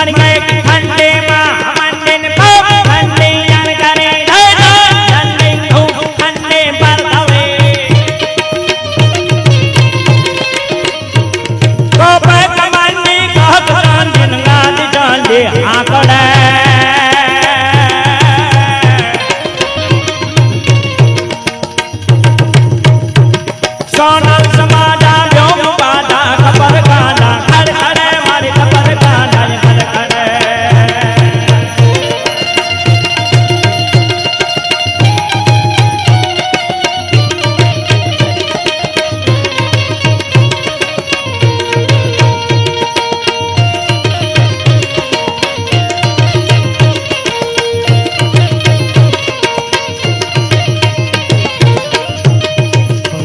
मन गए ठंडे मां मंडन पाप ठंडे यान करे ठंडे ठंडे पर दवे कोप कमानी कहत रंजन गाद जांडे आकड़े सोनल समाजा व्योम पादा खबर गाना खड़ खड़े मारी खबर गाना खड़ खड़े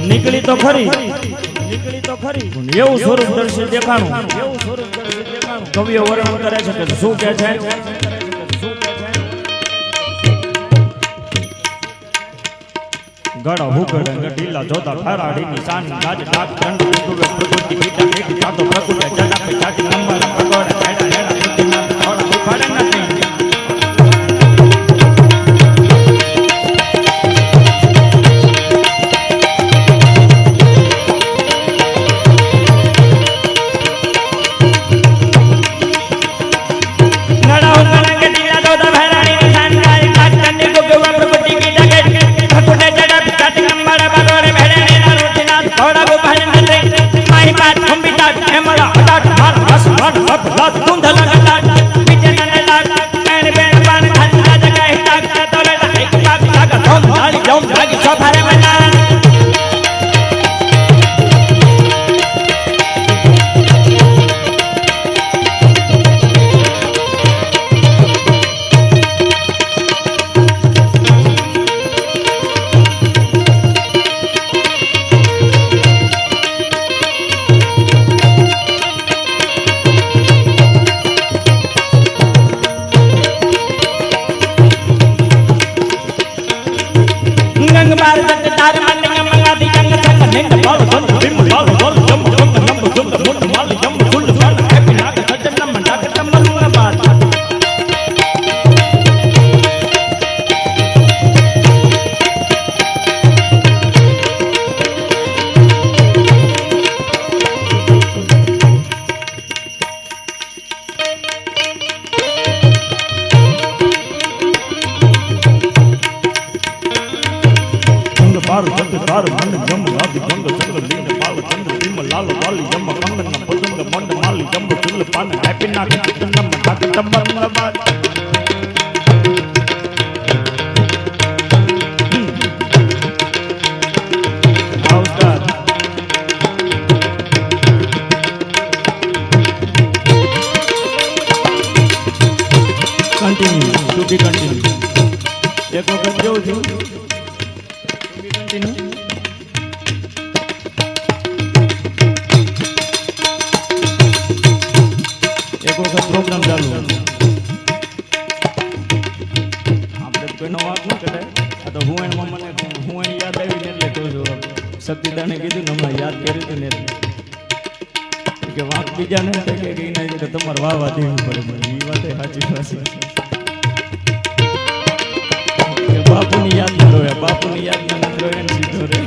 निकली तो खरी એવું સ્વરૂપ દર્શન દેખાણું કવિઓ વર્ણન કરે છે કે શું કહે છે ગળા હુકડ ગઢીલા જોતા ખરાડી નિશાન ગાજ ડાક દંડ સુવે પ્રકૃતિ પીટા એક જાતો પ્રકૃતિ જડા પે જાતિ નંબર પગડ હેડા હેડા સુધીના થોડા ઉખાડે નથી પ્રોગ્રામ ચાલુ આપણે કોઈનો વાત ન કરે આ તો હું યાદ આવી ને એટલે કહું છું શક્તિદાને કીધું ને હમણાં યાદ કર્યું હતું ને કે વાંક બીજાને કે નહીં કે તમારે વાવા દેવું પડે એ વાત સાચી કે બાપુની યાદ ન રહે બાપુની યાદ ન રહે ને સીધો રહે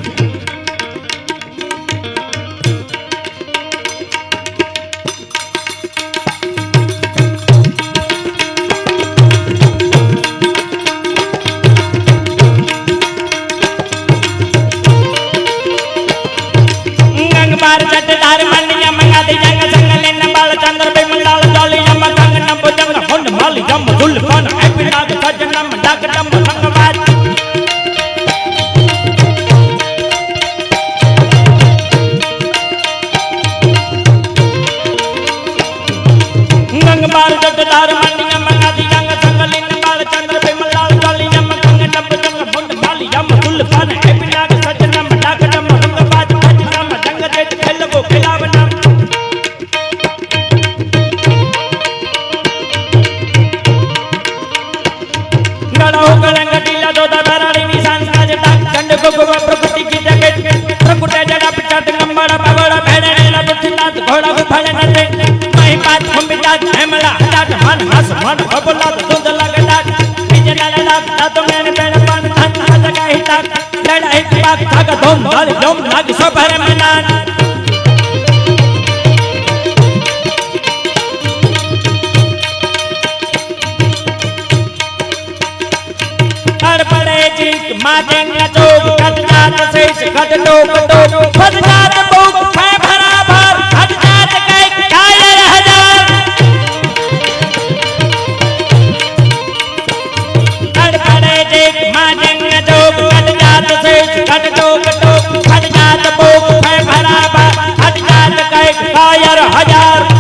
घोड़ा जात हेमला हटाट मन हस मन बबला दूध लगडाट बीजे नाला लाग तो मैंने पेड़ पान धन जगह हिटा लड़ा हिट पाक थाक धोम धल जोम लाग सब हरे मैदान कर पड़े जी माजेंगा चोक कट जात से कट टोक टोक फट जात बुक मैं भरा भर हट जात कई कायर हजार कर पड़े जी माजेंगा चोक कट जात से कट टोक टोक फट जात बुक मैं भरा भर हट जात कई कायर हजार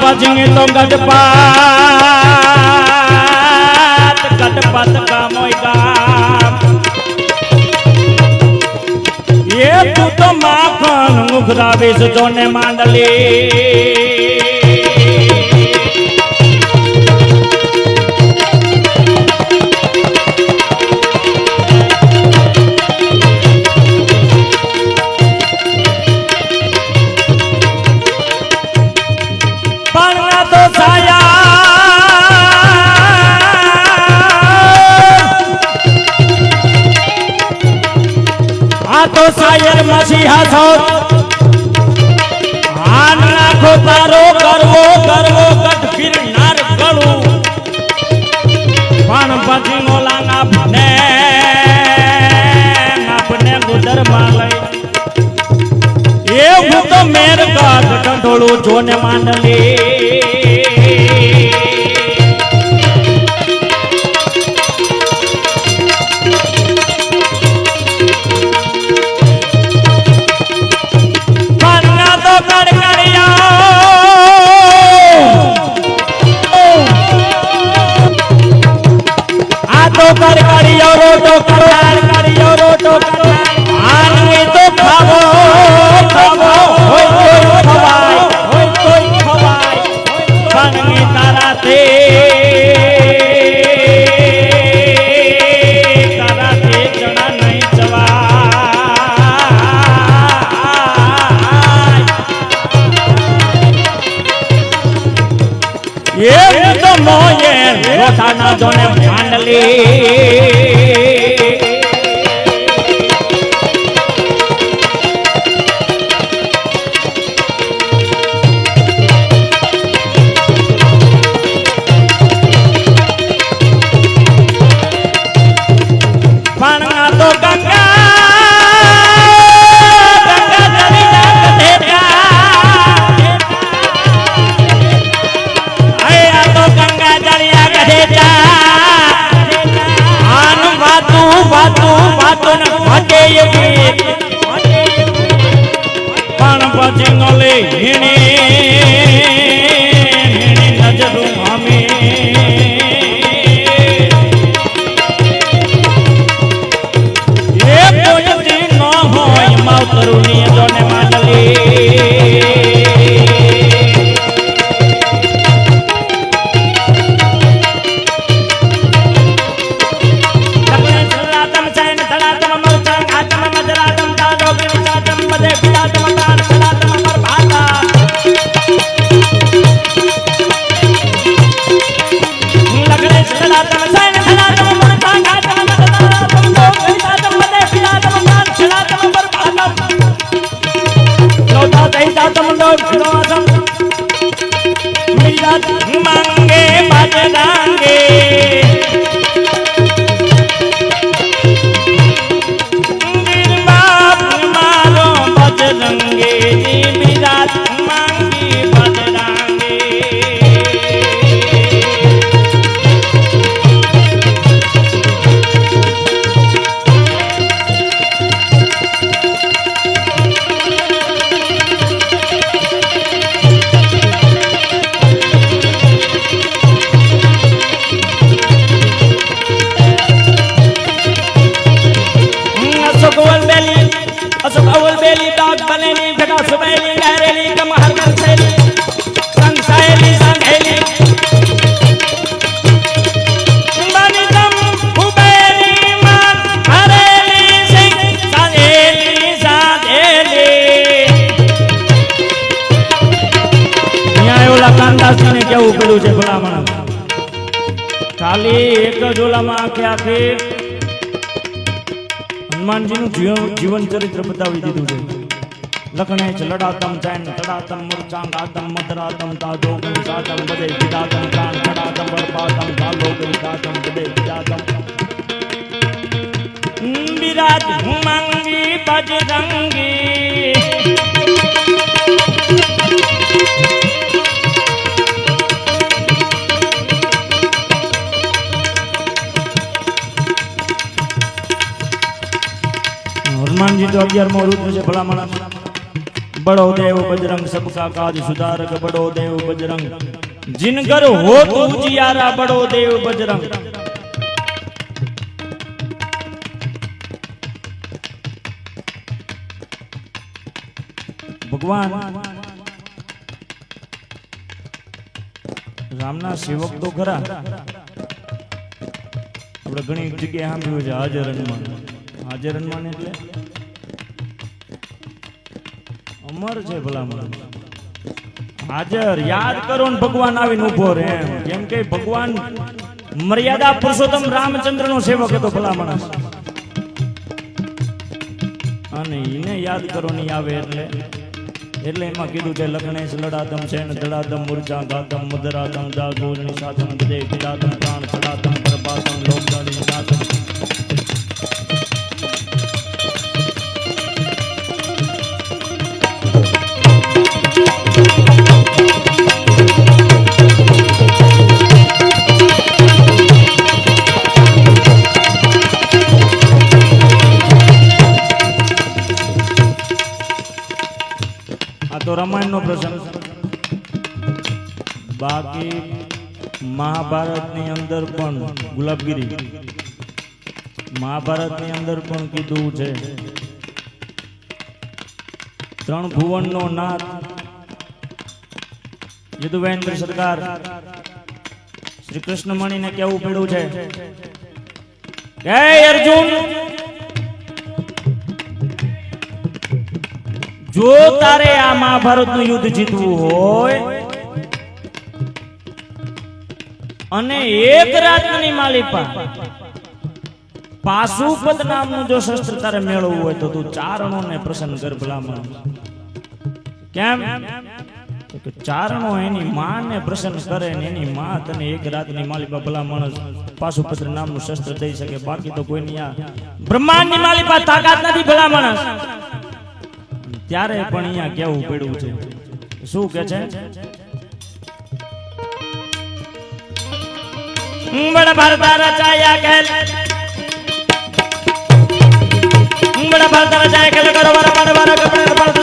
बजेंगे तो गटपात गटपत का मोइगा ये तू तो माखन मुखरा विष जोने मांडली तो शायर मसीहा सौत आन लाखो तारो करवो करवो गट फिर नार गळू पण बजी मोलाना अपने गुदर मालय ये हूँ तो मेर का डंडोळू जोने मांडली कर करियो रोटो करो आन સાના જોને માંડલી પણ પછી નલે નજરું અમે એ પોજતી ન હોય માવતરું ની જોને માંડલી માંગે બજરંગે બાપ મારો બજરંગે બિરાજ માંગી બજરંગે अवल बेली बाग बनेली बेटा सुबेली गहरेली कम हर कर सेली संसायली संघेली बनी दम उबेली मान हरेली सिंह साधेली साधेली यहाँ ओला कांदासी ने केवू पड्યું છે ભલામણ ખાલી એક જ ઓલામાં આખે આખે હનુમાનજી નું જીવન ચરિત્ર બતાવી દીધું છે લખણે છે લડાતમ ચૈન તડાતમ મૂર્છાં ગાતમ મધરાતમ તાજો સાતમ બદે વિદાતમ પ્રાણ તડાતમ બરપાતમ ઝાલો ગાતમ બદે વિદાતમ વિરાજ હુમાંગી બજરંગી हनुमान जी तो 11वां रुद्र છે ભલામણ बड़ो देव बजरंग सबका काज सुधारक बड़ो देव बजरंग जिनकर हो तू जियारा बड़ो देव बजरंग भगवान रामना सेवक तो खरा આપણે ઘણી જગ્યાએ સાંભળ્યું છે હાજર હનુમાન હાજર હનુમાન એટલે અમર છે ભલામણ હાજર યાદ કરો ને ભગવાન આવીને ઉભો રહે એમ કેમ કે ભગવાન મર્યાદા પુરુષોત્તમ રામચંદ્ર નો સેવક હતો ભલામણ અને એને યાદ કરો નહીં આવે એટલે એમાં કીધું છે લખણેશ લડાતમ છે ને ધડાતમ મૂર્છા ગાતમ મધરાતમ જાગોરની સાથમ બધે વિદાતમ પ્રાણ છડાતમ પ્રભાતમ લોકદાડી સાથમ तो रामायण नो प्रसंग बाकी महाभारत नी अंदर पण गुलाबगिरी महाभारत नी अंदर पण कीधुं छे त्रण भुवन नो नाथ यदुवेंद्र सरकार श्री कृष्ण मणि ने केवू पड्યું છે हे अर्जुन जो तारे आ महाभारत नु युद्ध जीतवू होय અને એક રાતની માલિપા પાશુપત નામનું જો શસ્ત્ર તારે મેળવવું હોય તો તું ચારણોને પ્રસન્ન કર ભલામણ. કેમ કે ચારણો એની માને પ્રસન્ન કરે ને એની માં તને એક રાતની માલિપા ભલા માણસ પાશુપત્ર નામનું શસ્ત્ર દઈ શકે. બાકી તો કોઈની આ બ્રહ્માંડની માલિપા તાકાત નથી ભલા માણસ. ત્યારે પણ અહીંયા કેવું પડ્યું છે. શું કે છે? બડા ભારતા રચાયા કેલ બડા ભારતા રચાયા કેલ કરો વારા વારા વારા કપડા પાડતો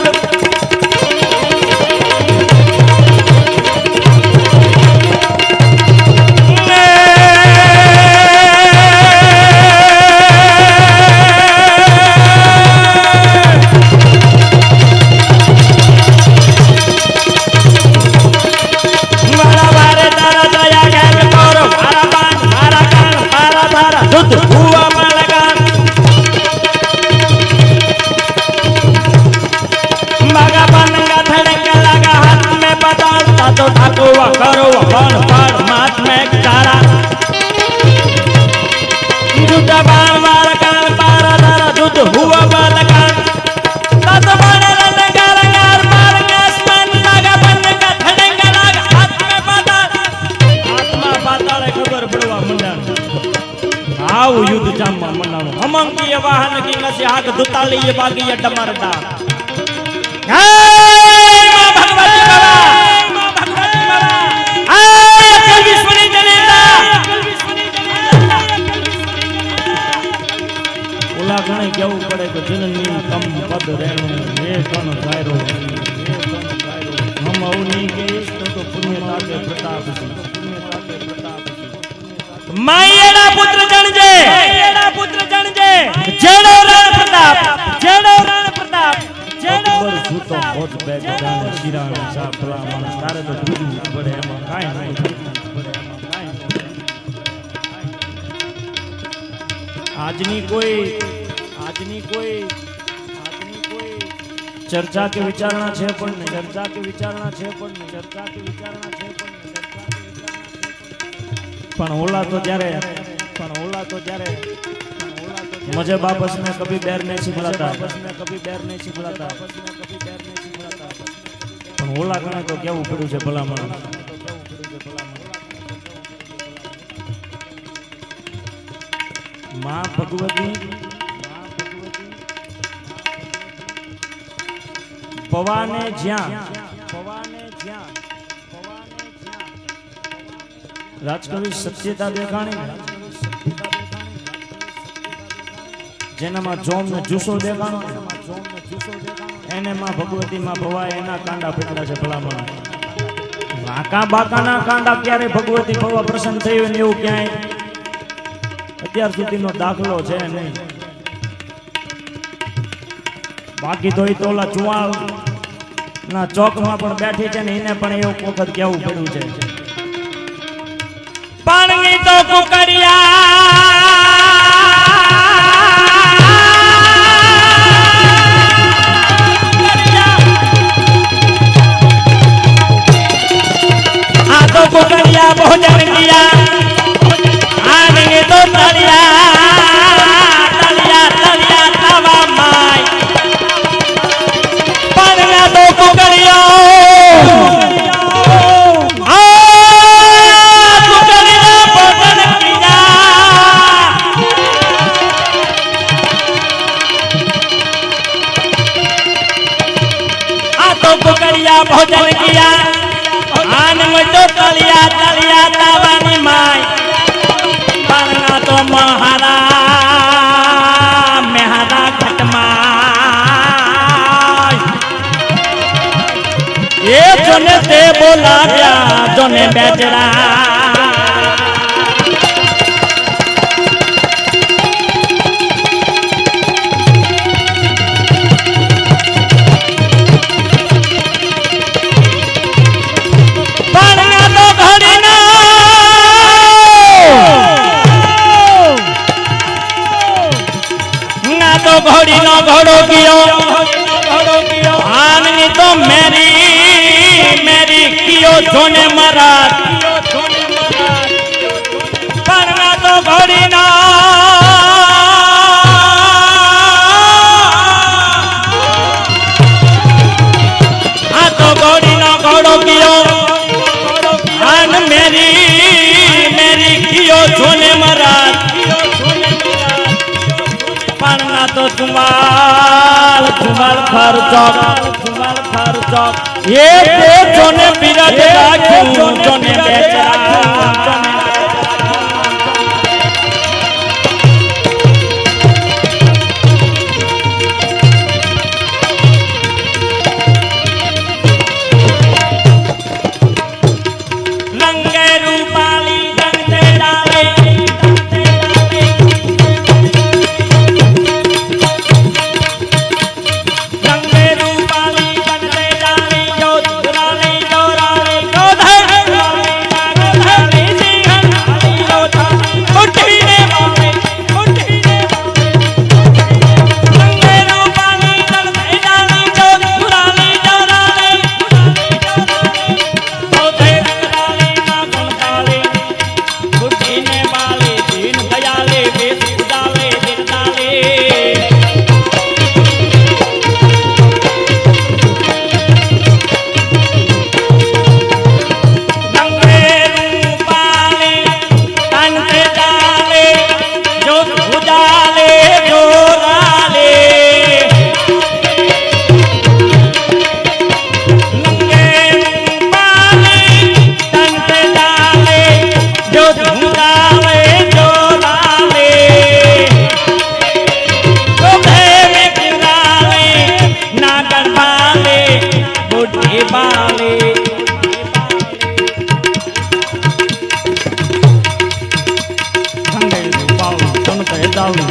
युद्ध जामवा मनाणो हमंगी वाहन की नसे हाथ दुताली ये बागी ये डमरदा हे मां भगवती बाबा आय कलविश्वरी जनेता ओला घणे केવું પડે કે જનની કમ પદ રેણુ હે કણ ગાયરો हम अवनी के इष्ट तो पुण्यता के प्रताप मायेड़ा पुत्र जणजे जेड़ो रण प्रताप जेड़ो सूतो बहुत बैठ जाने शिराण सा भला मानस तारे तो दूजी बड़े एमा काई नहीं आजनी कोई चर्चा के विचारणा छे पण पण ओला तो जारे मुझे वापस में कभी बैर नहीं सिखलाता पण ओला गणे तो केवू पड्યું છે ભલા માણસ मां भगवती पवाने ज्या राजकवि सत्यता देखाणी जेनामा जोम ने जूसो देखाणो एने मां भगवती मां भवाए एना कांडा फूटला छे भला माणस वाका बाकाना कांडा क्यारे भगवती भवा प्रसन्न थयो ने एवुं क्याय અત્યાર સુધીનો દાખલો છે નહીં બાકી તો ઈ તોલા ચુવાળ ના ચોકમાં પણ બેઠી છે ને એને પણ એવું વખત કેવું પડ્યું છે પાણી તો કુકડિયા આ તો કુકડિયા ભોજન દિયા આને તો તળિયા તવા માય પાણી તો કુકડિયા भोजन किया आन में तो तलिया तावानी माय पारना तो महारा मेहरा घटमाय ये जोने ते बोला गया जोने बेचरा घोड़ी नो घोड़ो कियो आननी तो मेरी कियो जोने महाराज फुमल खर्चो ये जोने बिरज राखू जोने बेचरा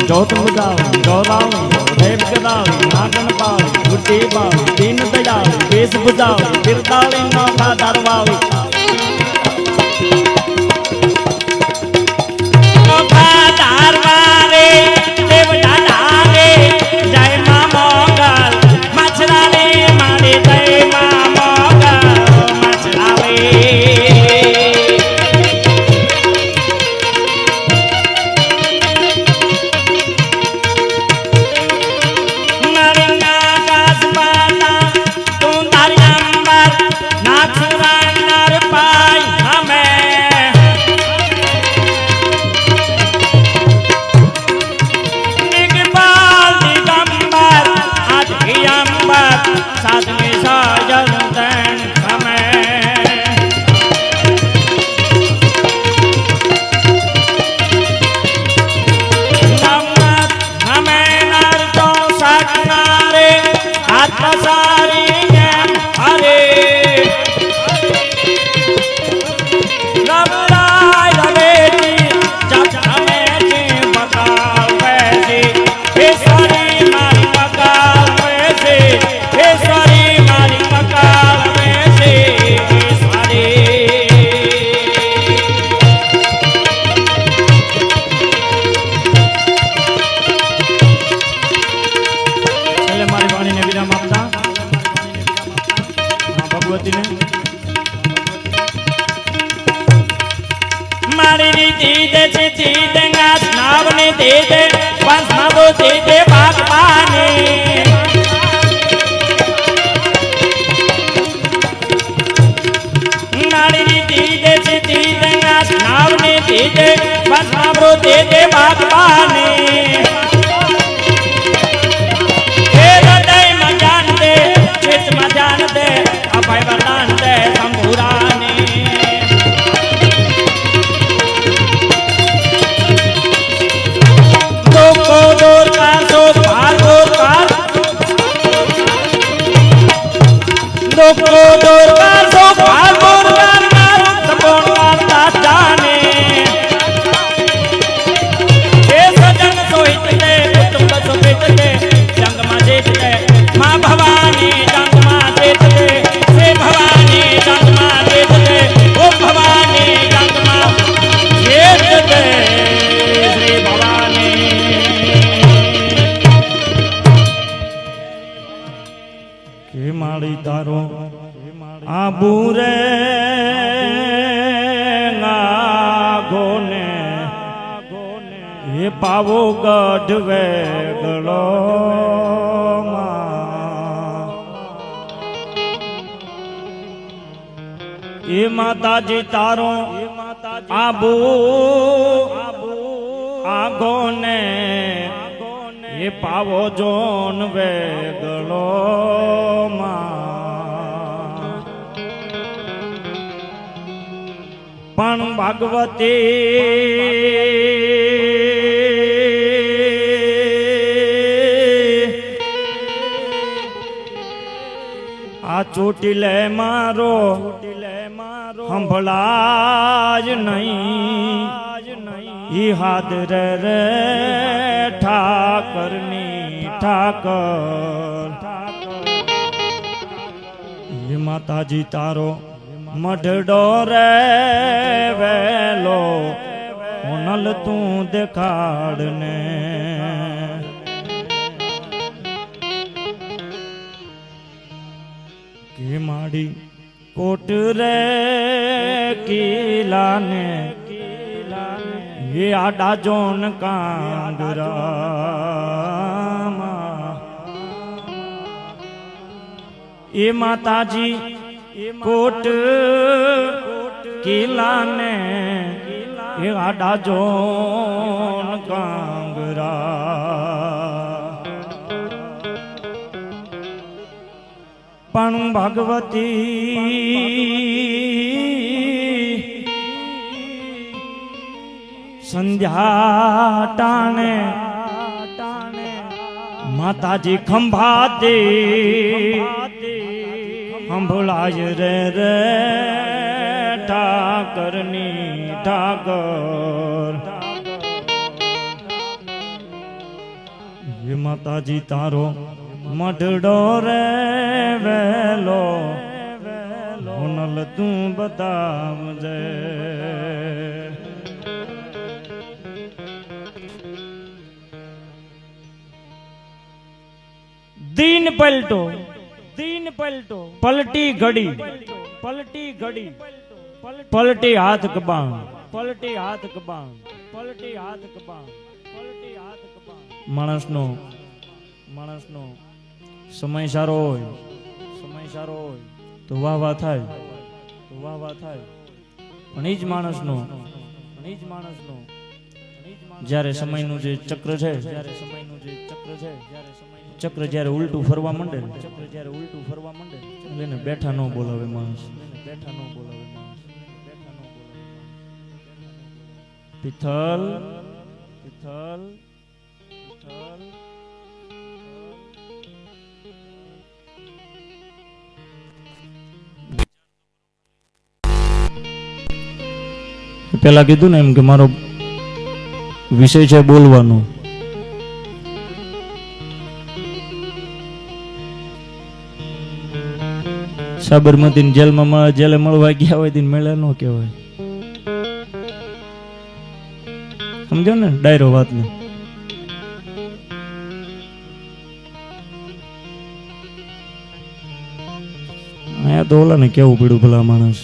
जोत बुझावी गौरावी देव गदावी नागन पावी गुड्डी बावी दीन दयावी वेश बुझावी बिरदावी नौखा दरवावी नौखा दरवारे देव दादारे जय मां मोगल मछराले मारे जय मां मोगल मछराले मारी रीति दे देंगा नावने दे दे पंचमा दो दे दे बागबाने मारी रीति दे देंगा नावने दे दे पंचमा दो दे दे बागबाने हे हृदय में जान दे चित में जान दे अभय वरदान दे शंभुराने को दूर कर सो भार दूर कर सपोन करता जाने ये सजन सोहित दे तुम का सोहित दे जंग मा जेत दे मां भवानी जंग मा जेत दे श्री भवानी जंग मा जेत दे ओ भवानी जंग मा जेत दे श्री भवानी के माड़ी तारो आबू रे गोने ये पावो गढ़वे गलो ये माता जी तारो आबू आगोने એ પાવો જોન વેગળો માં પણ ભાગવતી આ ચોટીલે મારો સંભળાજ નહીં ઈ હાદર રે ઠાકરની ઠાકર એ માતાજી તારો મઢડો રે વેલો ઓનલ તું દેખાડ ને કે માડી કોટ રે કિલાને ये आडा जोन कांगरा ये माताजी कोट किला ने ये आडा जोन कांगरा पण भगवती संध्या टाणे माताजी खंभा दे संभलाज रे रे ठाकरनी ठाकर ये माताजी तारो मढड़ो रे वेलो होनल तू बताव जे दीन पलटो पलटी घड़ी पलटी हाथ कबाण माणस नो समय सारो होय तो वाह थाय पण ईज माणस नो જ્યારે સમયનું જે ચક્ર છે ચક્ર જ્યારે ઉલટું ફરવા માંડે એને બેઠા ન બોલાવે માણસ પિથલ પેલા કીધું ને એમ કે મારો વિષય છે બોલવાનો સાબરમતી જેલમાં જેલે મળવા ગયા હોય તેને મેળા નો કહેવાય સમજો ને ડાયરો વાત ને અહીંયા તો ઓલા ને કેવું પડ્યું ભલા માણસ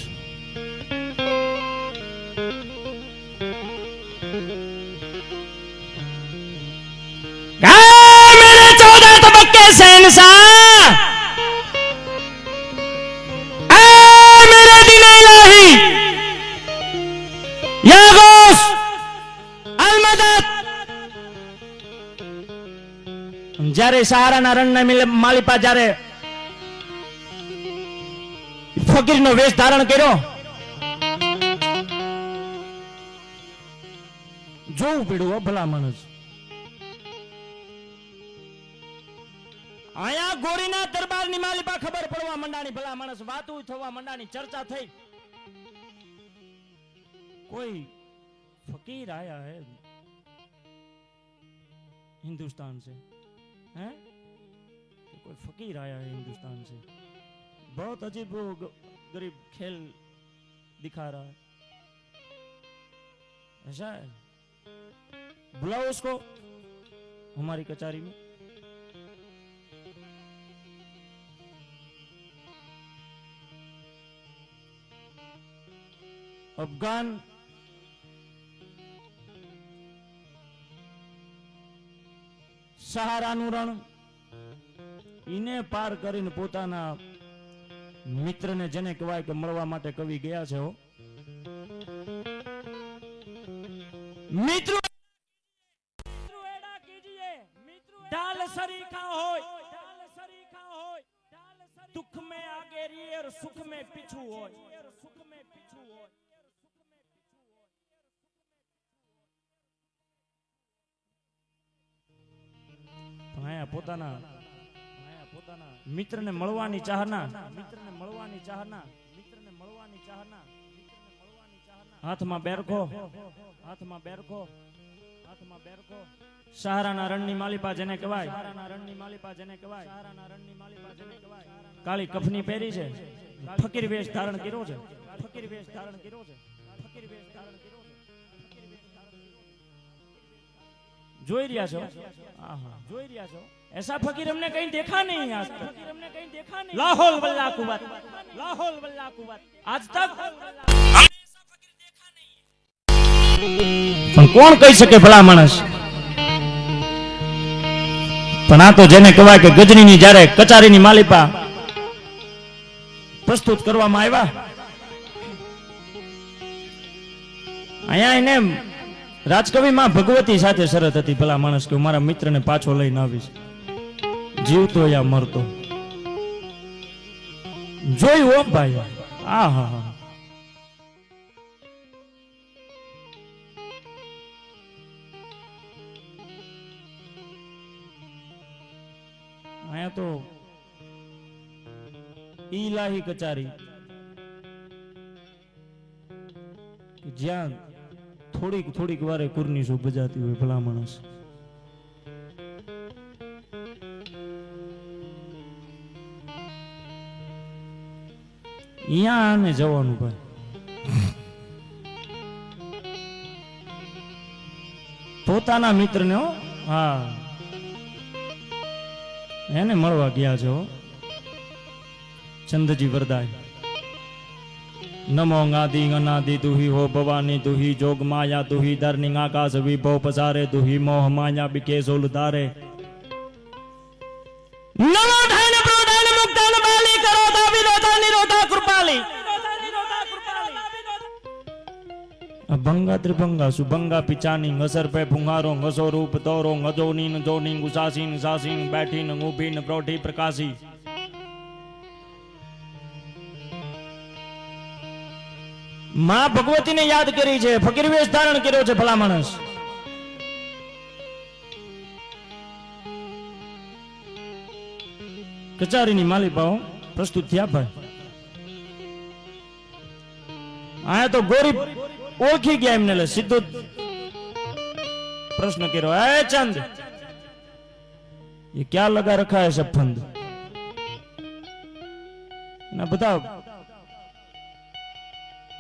જ્યારે સહારાના રણના માલિપા જ્યારે ફકીરનો વેશ ધારણ કર્યો જોવું પડ્યું ભલા માણસ આયા ગોરીના દરબારની માલિપા ખબર પડવા મંડાણી ભલા માણસ વાતું થવા મંડાણી ચર્ચા થઈ કોઈ ફકીર આયા હે हिंदुस्तान से हैं कोई फकीर आया है हिंदुस्तान से बहुत अजीब वो गरीब खेल दिखा रहा है ऐसा है बुलाओ उसको हमारी कचहरी में अफगान સહારાનું રણ ઈને પાર કરીને પોતાના મિત્રને જેને કહેવાય કે મળવા માટે કવિ ગયા છે મિત્રો સુખ મે પીછું હોય પોતાના મિત્રને મળવાની ચાહના હાથમાં બેરખો સહારાના રણની માલિપા જેને કહેવાય કાળી કફની પહેરી છે ફકીર વેશ ધારણ કર્યો છે જોઈ રહ્યા છો ऐसा फकीर हमने कहीं देखा नहीं आज तक लाहौल वल्ला कुवत आज तक પણ કોણ કહી શકે ભલા માણસ પણ આ તો જેને કહેવાય કે ગજનીની જ્યારે કચારીની માલિપા પ્રસ્તુત કરવામાં આવ્યા અહીંયા એને રાજકવિ માં ભગવતી સાથે શરત હતી ભલા માણસ કે હું મારા મિત્રને પાછો લઈને આવીશ જીવતો યા મરતો જોયું હો ભાઈ આ હા અહીંયા તો ઈલાહી કચારી જ્યાં થોડીક વારે કુર્નિશો બજાતી હોય ભલા માણસ અહીંયા આને જવાનું ભાઈ પોતાના મિત્રને હા એને મળવા ગયા છો ચંદજી વરદાય नमो गादी अनादि दुही हो भवानी दुही जोग माया दुही धरनी आकाश विभव पसारे दुही मोह माया बिके सोल धारे नमो धन प्रधान मुक्तान बाली करो दा विरोधा निरोधा कृपाली भंगा त्रिभंगा सुभंगा पिचानी असर पे फुंगारो ngso रूप तोरो ngजोनी जोनी गुसासीन सासीन बैठी न ऊभी न प्रोठी प्रकाशी मां भगवती ने याद करी છે ફકીર વેશ ધારણ કર્યો છે ભલા માણસ કચારીની માલિપાઓ પ્રસ્તુત થયા ભાઈ આયા તો ગોરી ઓળખી ગયા એમને લે સીધો પ્રશ્ન કર્યો એ ચંદ ये क्या लगा रखा है सब फंद ना बताओ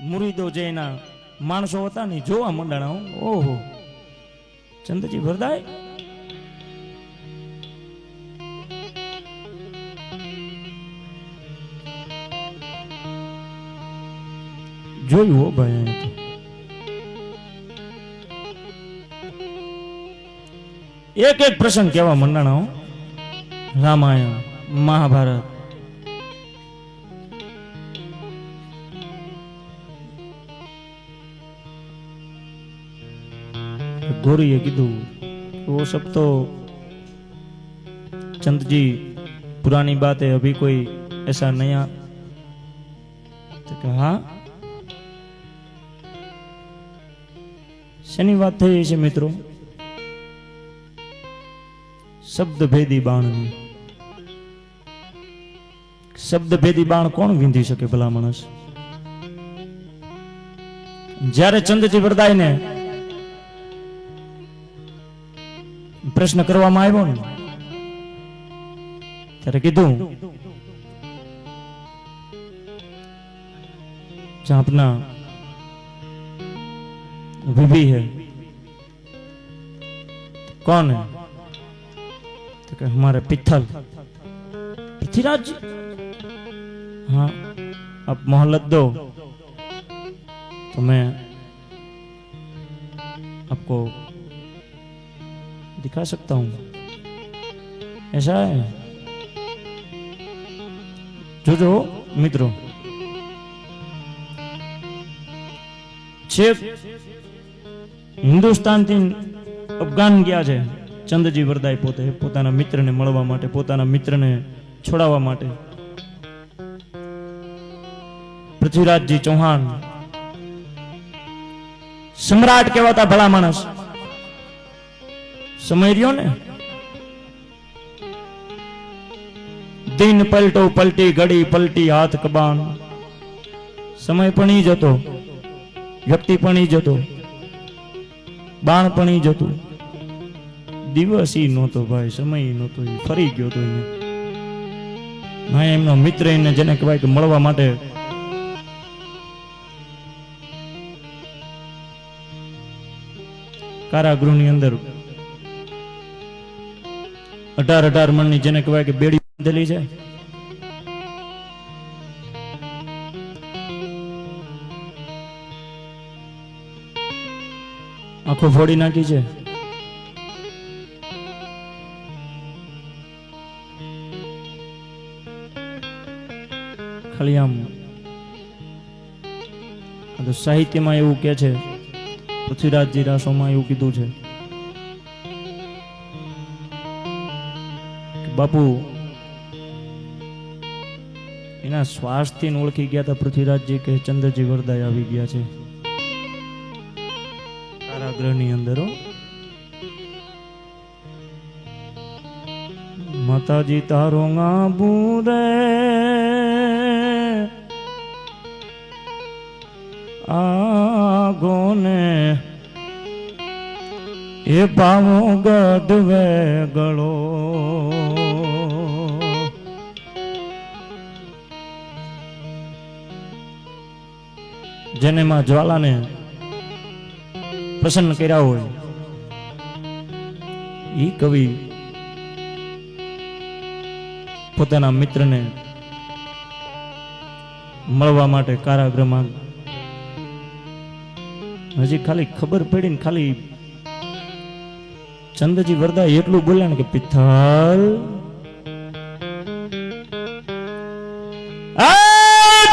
मुरीदो जेना माणसो होता नहीं जोवा मंडणा ओहो चंदजी वरदाय જોયું હો ભાઈ એક એક પ્રસંગ કેવા મંડાણા હો રામાયણ મહાભારત गोरी ये कीधु वो सब तो चंद जी पुरानी बात है अभी कोई ऐसा नया तो कहा शनि बात थी ऐसे मित्रों शब्द भेदी बाण शब्द भेदी बाण कौन वींधी सके भला मानस જ્યારે ચંદજી વરદાય ને પ્રશ્ન કરવામાં આવ્યો ને ત્યારે કીધું जहां अपना बीबी है कौन है तो कि हमारे पित्थल पृथ्वीराज हाँ अब मोहलत दो तो मैं आपको दिखा सकता हूं ऐसा है जो मित्रों छेक हिंदुस्तान थी अफगान गया है चंदजी वरदाय पोते पोताना मित्र ने मळवा माटे पोताना मित्र ने छोड़ावा माटे પૃથ્વીરાજજી ચૌહાણ સમ્રાટ કહેવાતા ભલા માણસ. સમય રહ્યો ને, દિન પલટો પલટી ઘડી પલટી હાથ કબાન. સમય પણ ઈ જતો, વ્યક્તિ પણ ઈ જતો, બાણ પણ ઈ જતું. દિવસ ઈ નહોતો ભાઈ, સમય ઈ નહોતો, ઈ ફરી ગયો તો અહીંયા. એમનો મિત્ર એને જેને કહેવાય કે મળવા માટે કારાગૃહની અંદર 18 મણની જેને કહેવાય કે બેડી બાંધેલી છે. આંખો ફોડી નાખી છે. ખાલી આમ સાહિત્યમાં એવું કે છે, પૃથ્વીરાજજી રાસોમાં એવું કીધું છે કે બાપુ એના શ્વાસથી ઓળખી ગયા હતા પૃથ્વીરાજજી કે ચંદ્રજી વરદાય આવી ગયા છે કારાગૃહની અંદર. માતાજી તારો ગાબુ રે આગોને એ પાવો ગઢવે ગળો. જેને માં જ્વાલાને પ્રસન્ન કર્યા હોય ઈ કવિ પોતાના મિત્રને મળવા માટે કારાગૃહમાં. હજી ખાલી ખબર પડી ને ખાલી ચંદ્રજી વરદા એટલું બોલ્યા ને કે પિથલ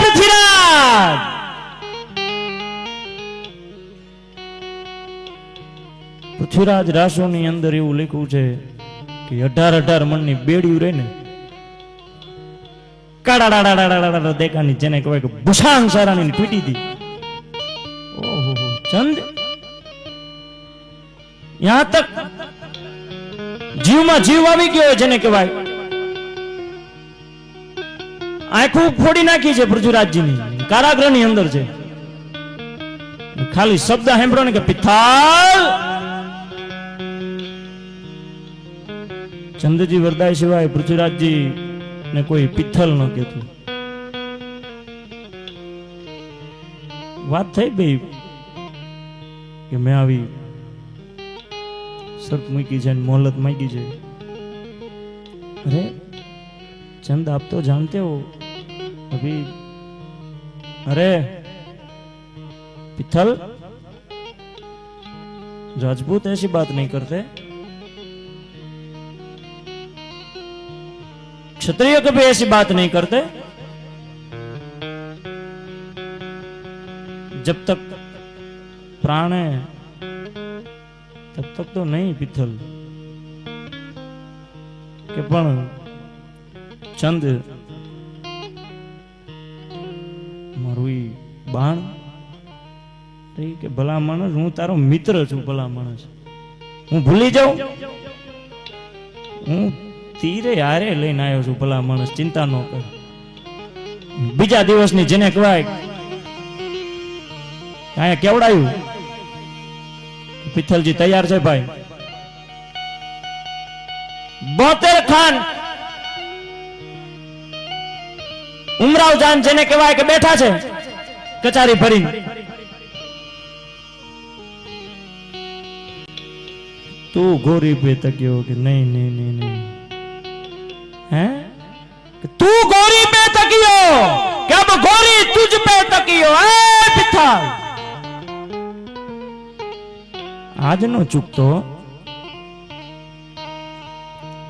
પૃથ્વીરાજ પૃથ્વીરાજ રાસો ની અંદર એવું લખ્યું છે કે 18 મણની બેડી રહી ને કાડા દેખાની જેને કહેવાય કે ભૂષાંગ સારાની તૂટી હતી. ઓહો ચંદ યહાં તક જીવમાં જીવ આવી ગયો જેને કહેવાય. આંખો ફોડી નાખી છે પૃથ્વીરાજજીની, કારાગૃહની અંદર છે. ખાલી શબ્દ સાંભળો ને કે પિથાલ. ચંદ્રજી વરદાય સિવાય પૃથ્વીરાજજી ને કોઈ પિથલ ન કહેતું. વાત થઈ ભાઈ કે મેં આવી શરત મૂકી છે, મોહલત માંગી છે. અરે चंद आप तो जानते हो अभी. अरे पिथल राजपूत ऐसी बात नहीं करते, क्षत्रिय कभी ऐसी बात नहीं करते. जब तक प्राण है तब तक तो नहीं पिथल. के पण चंद मारू बाण के भला मानस हूँ तारो मित्र छू. भला मानस हूँ भूली जाऊं, हूँ तीरे हारे लईने आयो छू. भला मानस चिंता न कर. बीजा दिवसनी जेने कहेवाय आया केवडाયું पिथलजी तैयार છે ભાઈ. 72 ખાન ઉમરાવ જાન જેને કહેવાય કે બેઠા છે કચારી ભરીને. તું ગોરી पे तकियो कि नहीं नहीं नहीं नहीं हैं कि तू गोरी पे तकियो कि अब गोरी तुझ पे तकियो. ए पिथल आज नो चूकतो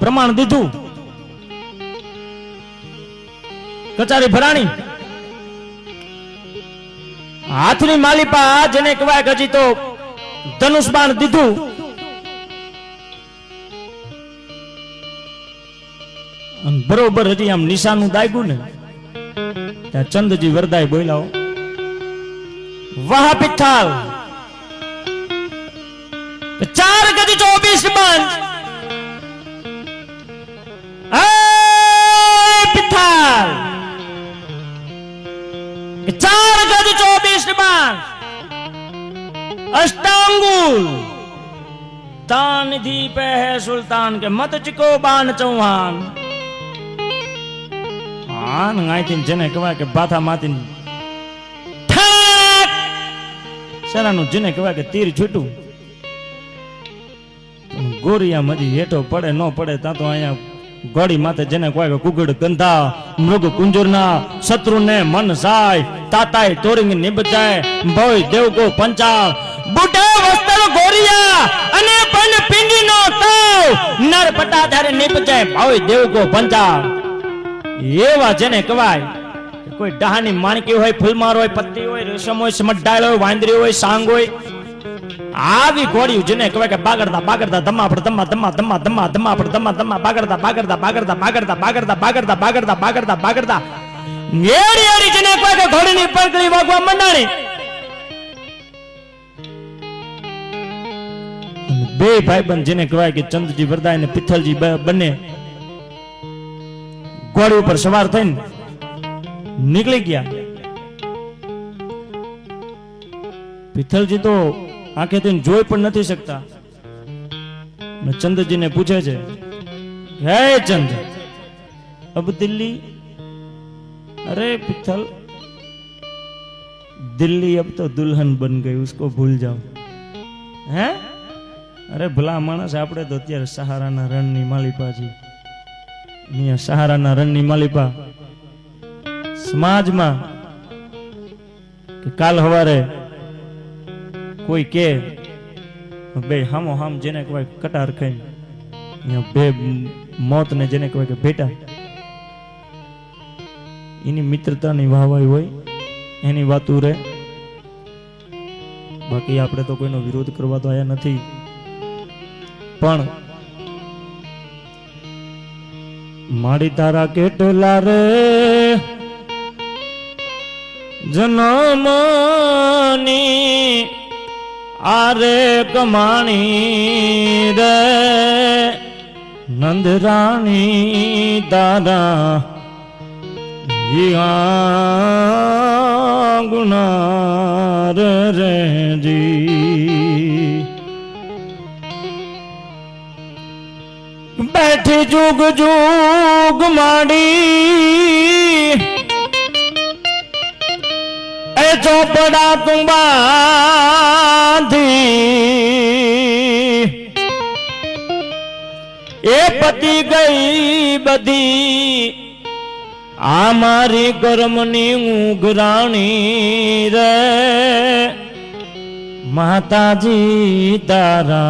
प्रमाण दीधु कचारी भराणी हाथनी मालिपा जेने कहेवाय हजी तो धनुष बाण दीधु. बरोबर हजी आम निशानु दाग्યું ને ત્યાં ચંદજી વરદાય બોલાવો, વાહ પિથલ 4 ગજ 24 બંધ, પિથલ 4 ગજ 24 બંધ, अष्टांगुल तान धी पे है सुल्तान के मत चिको बान चौहान। आन गायतीन जने कवा के बाथा मातीन ठाक सरानु जने कवा के तीर छूटू गोरिया मजी हेठो पड़े नो पड़े ता तो आया गोड़ी माथे जने कवा के कुगड़ गंधा मृग कुंजरना शत्रु ने मन साय ताताय तोरिंग निबजाय भोय देव को पंचाल बूढ़ा वस्त्र गोरिया अने पन पिंडी नो ताव नर पटा धारे निपजाय भाई देव को पंचा एवा जने कवाय कोई डहानी माणकी होय फूलमार होय पत्ती होय रेशम होय समडाळ होय वांदरी होय सांग होय आवी घोड़ी जने कवाय के बागड़दा बागड़दा धम्मा पर धम्मा धम्मा धम्मा धम्मा धम्मा पर धम्मा धम्मा बागड़दा बागड़दा बागड़दा बागड़दा बागड़दा बागड़दा बागड़दा बागड़दा बागड़दा एड़ी एड़ी जने कवाय के घोड़ी नी पकड़ी वागवा मंडाणी बे भाई बन जेने कहेवाय कि चंदजी वरदाय ने पिथलजी बने घोड़ी ऊपर सवार थईने निकली गया। पिथलजी तो आंखे थईने जोई पण नथी सकता। चंदजी ने पूछे छे, हे चंद अब दिल्ली? अरे पिथल दिल्ली अब तो दुल्हन बन गई, उसको भूल जाओ। हैं? अरे भला माणस आपणे तो अत्यारे सहाराना रणनी मालिपा छी। અહીંયા સહારાના રણની માલિપા સમાજમાં કે કાલ હવારે કોઈ કે બે હામો હામ જેને કહેવાય કટાર ખાઈને અહીંયા બે મોતને જેને કહેવાય કે ભેટા એની મિત્રતાની વાહવાઈ હોય એની વાતું રે। બાકી આપણે તો કોઈનો વિરોધ કરવા તો આયા નથી, પણ माड़ी तारा केटला रे जनमनी आरे कमाणी रे नंदरानी दादा गुनार रे जी। बैठी जुग जुग माड़ी ए चौपड़ा तू बांधी ए पति गई बदी आमारी कर्मनी उगराणी रे माताजी तारा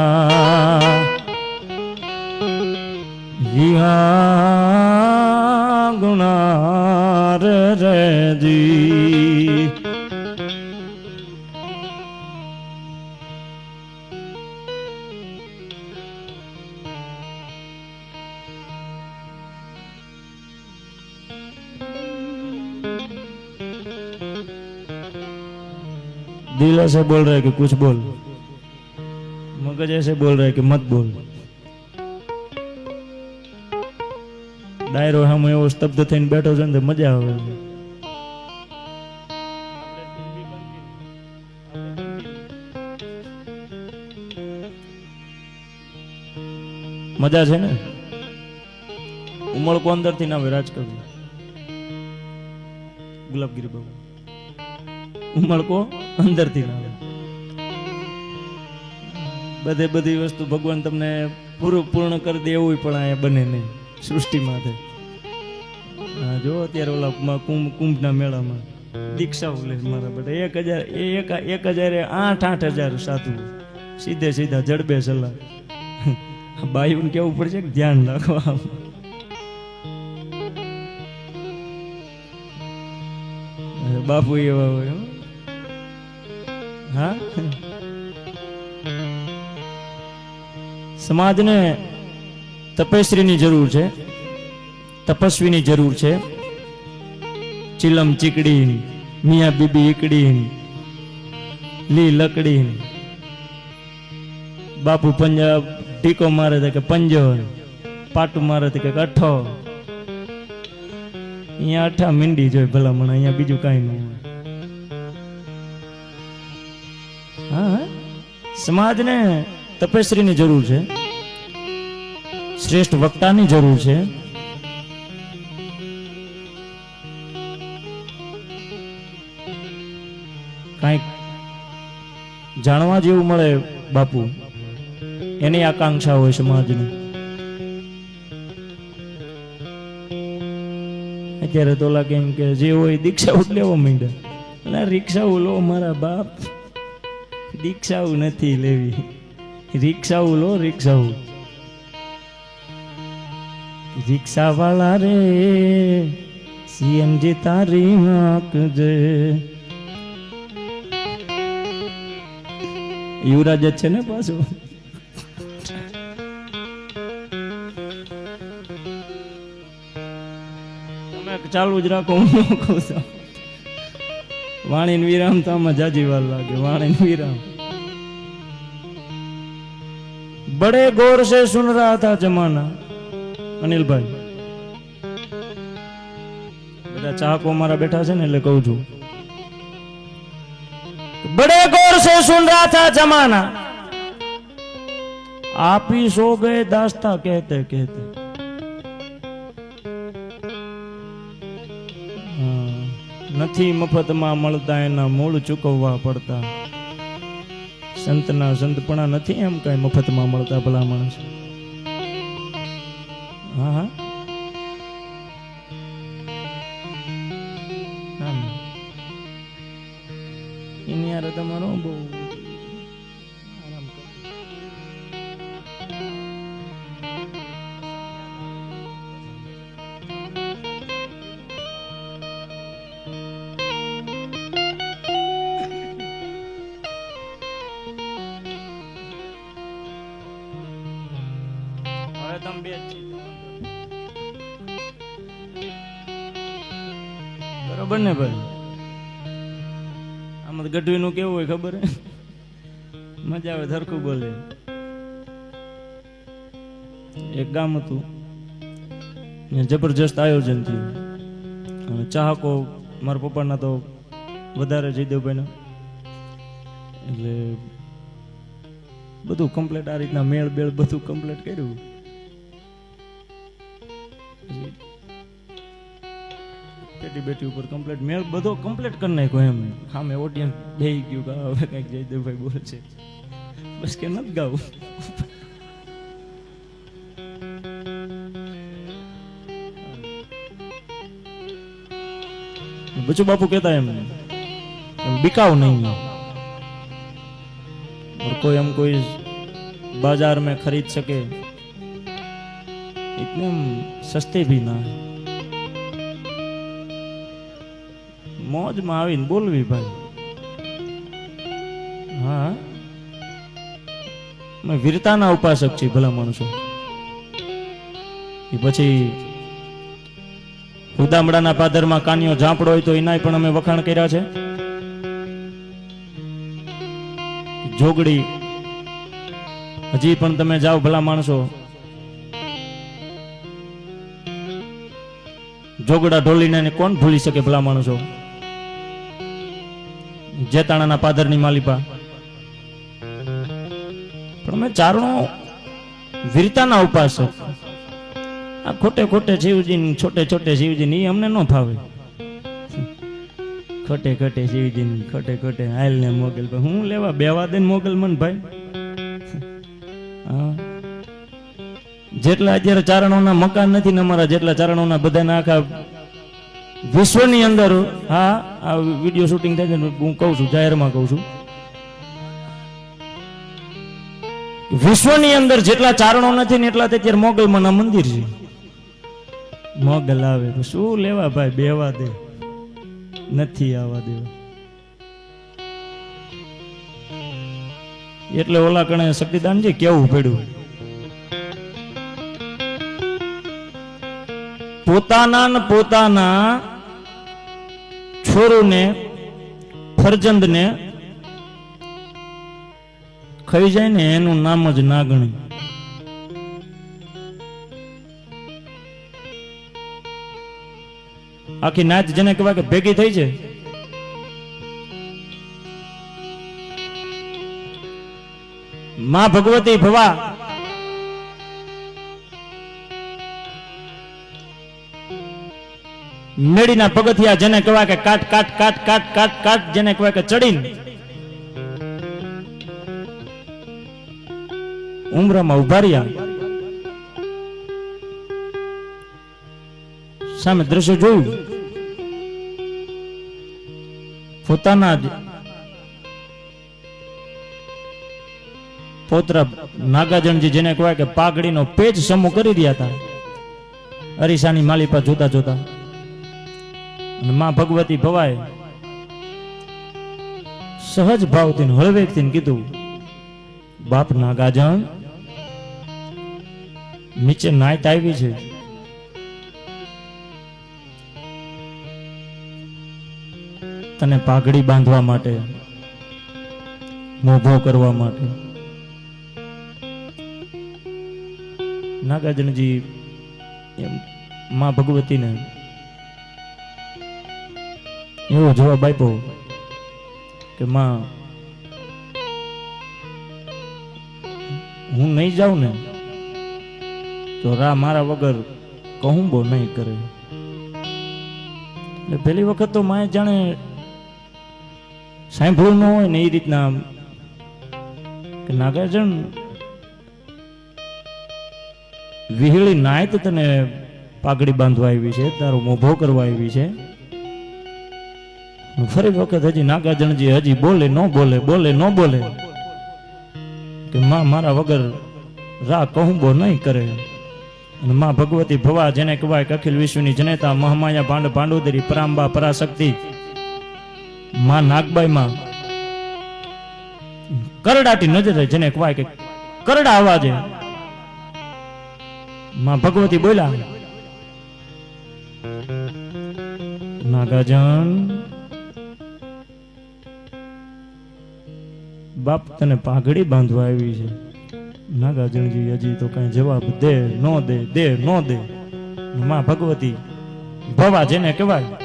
गुनार रे जी। दिल ऐसे बोल रहा है कि कुछ बोल, मगज ऐसे बोल रहा है कि मत बोल। डायरो हम एवो स्तब्ध थईने बैठो छे ने मजा आवे। मजा छे ने उमळको अंदर थी ना आवे। राजकवि गुलाबगिरी बाबू उमळको अंदर थी ना आवे। बधे बधी वस्तु भगवान तमने पूर्ण कर दे एवुं पण आ बने नहीं सृष्टि माथे। जो अत्यारे ओला कुंभना मेळामां दीक्षा ले मारा बेटा 1000 साधु सीधे सीधा जड़बे सलाह बायुन केवुं पड़शे ध्यान राखो। बापू एवा होय। हाँ समाज ने तपस्वी नी जरूर है, तपस्वी नी जरूर है। ચિલમ ચીકડી મિયા બીબી ઈકડી લી લકડી બાપુ પંજાબ ટીકો મારે છે કે પંજો પાટું મારે છે કે અઠો અહીંયા અઠા મીંડી જોઈ ભલામણ અહીંયા બીજું કાંઈ નહીં હા સમાજને તપસ્વીની જરૂર છે શ્રેષ્ઠ વક્તાની જરૂર છે કાંઈક જાણવા જેવું મળે બાપુ એની આકાંક્ષા હોય સમાજની અત્યારે તો ઓલા કેમ કે જે હોય દીક્ષા લેવા માંડ્યા એટલે રિક્ષાઓ લો મારા બાપ દીક્ષાઓ નથી લેવી રિક્ષાઓ લો રિક્ષાઓ રિક્ષા વાળા રે સીએનજી તારી માકજે યુવરાજ જ છે ને પાછું તમે ચાલુ જ રાખો હું કહું છું વાણી વિરામ તો આમાં જાજી વાર લાગે વાણી વિરામ बड़े गौर से सुन रहा था जमाना अनिलभाई બધા ચાહકો મારા બેઠા છે ને એટલે કહું છું बड़े गौर से सुन रहा था जमाना आप ही सो गए दास्ता कहते कहते નથી મફતમાં મળતા એના મૂળ ચૂકવવા પડતા સંતના સંતપણા નથી એમ કઈ મફતમાં મળતા ભલા માણસ હા હા એની યાર તમારો બહુ આરામ કરો બરોબર ને ભાઈ આમાં ગઢવી નું કેવું હોય ખબર હે મજા આવે ધરખું બોલે એક ગામ હતું જબરજસ્ત આયોજન થયું ચાહકો મારા પપ્પાના તો વધારે જયદેવભાઈ એટલે બધું કમ્પ્લીટ આ રીતના મેળ બેળ બધું કમ્પ્લીટ કર્યું પેટી બેટી ઉપર કમ્પ્લીટ મેળ બધો કમ્પ્લીટ કરી નાખ્યો એમ સામે ઓડિયન્સ બેહી ગયું કે હવે કઈક જયદેવભાઈ બોલે છે બસ કે નથી ગાવું बच्चों बापू कहता है बिकाऊ नहीं है और कोई हम कोई बाजार में खरीद सके इतने हम सस्ते भी ना है मौज में आवीने बोलवी भाई हाँ मैं वीरता ना उपासक छी भला माणसो એ પછી ઉદામડાના પાદરમાં કાનિયો ઝાંપડો હોય તો એનાય પણ અમે વખાણ કર્યા છે જોગડી હજી પણ તમે જાઓ ભલા માણસો જોગડા ઢોલીને કોણ ભૂલી શકે ભલા માણસો જેતાણાના પાદરની માલિપા પણ અમે ચારણો વીરતાના ઉપાસક આ ખોટે ખોટે શિવજી છોટે છોટે શિવજી ની અમને ન ભાવે ખોટે ખોટે શિવજી ખોટે ખોટે હાલ ને મોગલ હું લેવા બેવા દે મોગલ મન ભાઈ જેટલા અત્યારે ચારણોના મકાન નથી ને અમારા જેટલા ચારણોના બધાના આખા વિશ્વની અંદર હા આ વિડીયો શૂટિંગ થાય છે હું કહું છું જાહેરમાં કહું છું વિશ્વની અંદર જેટલા ચારણો નથી ને એટલા અત્યારે મોગલમાના મંદિર છે મોગલ આવે તો શું લેવા ભાઈ બેવા દે નથી આવવા દેવા એટલે ઓલા કણે શક્તિદાનજી કેવું પડ્યું પોતાના ને પોતાના છોરુને ફરજંદને ખાઈ જાય ને એનું નામ જ નાગણી. આખી નાચ જેને કહેવાય કે ભેગી થઈ છે. માં ભગવતી ભવા મેડીના પગથિયા જેને કહેવાય કે કાટ કાટ કાટ કાટ કાટ કાટ જેને કહેવાય કે ચડીને ઉમરામાં ઉભા રહ્યા. સામે દ્રશ્ય જોયું. પોતાના જ પોતરા નાગાજણજી જેને કહેવાય કે પાઘડીનો પેચ સમૂહ કરી રહ્યા હતા અરીસાની માલિપા જોતા જોતા. અને માં ભગવતી ભવાય સહજ ભાવથી હળવેકથી કીધું, બાપ નાગાજણ નીચે નાઈટ આવી છે, તને પાઘડી બાંધવા માટે, મોભો કરવા માટે. નાગાજણજી એમ માં ભગવતીને એવો જવાબ આપ્યો કે માં હું નહીં જાઉં ને તો રા મારા વગર કહું બો નહીં કરે. એટલે પહેલી વખત તો માએ જાણે સાંભળવું ન હોય ને એ રીતના કે નાગાર્જુન વિહળી નાય તો તને પાઘડી બાંધવા આવી છે, તારો મોભો કરવા આવી છે. ફરી વખત હજી નાગાર્જુનજી હજી બોલે ન બોલે બોલે ન બોલે કે માં મારા વગર રા કહું બો નહીં કરે. અને માં ભગવતી ભવા જેને કહેવાય કે અખિલ વિશ્વની જનેતા મહામાયા ભાંડ ભાંડોદરી પરાંબા પરાશક્તિ માં નાગબાઈ માં કરડાટી નજરે જેને કહેવાય કે કરડા અવાજે માં ભગવતી બોલ્યા, નાગાજન બાપ તને પાઘડી બાંધવા આવી છે. નાગાર્જુનજી હજી તો કઈ જવાબ દે નો દે દે નો દે. માં ભગવતી ભવા જેને કહેવાય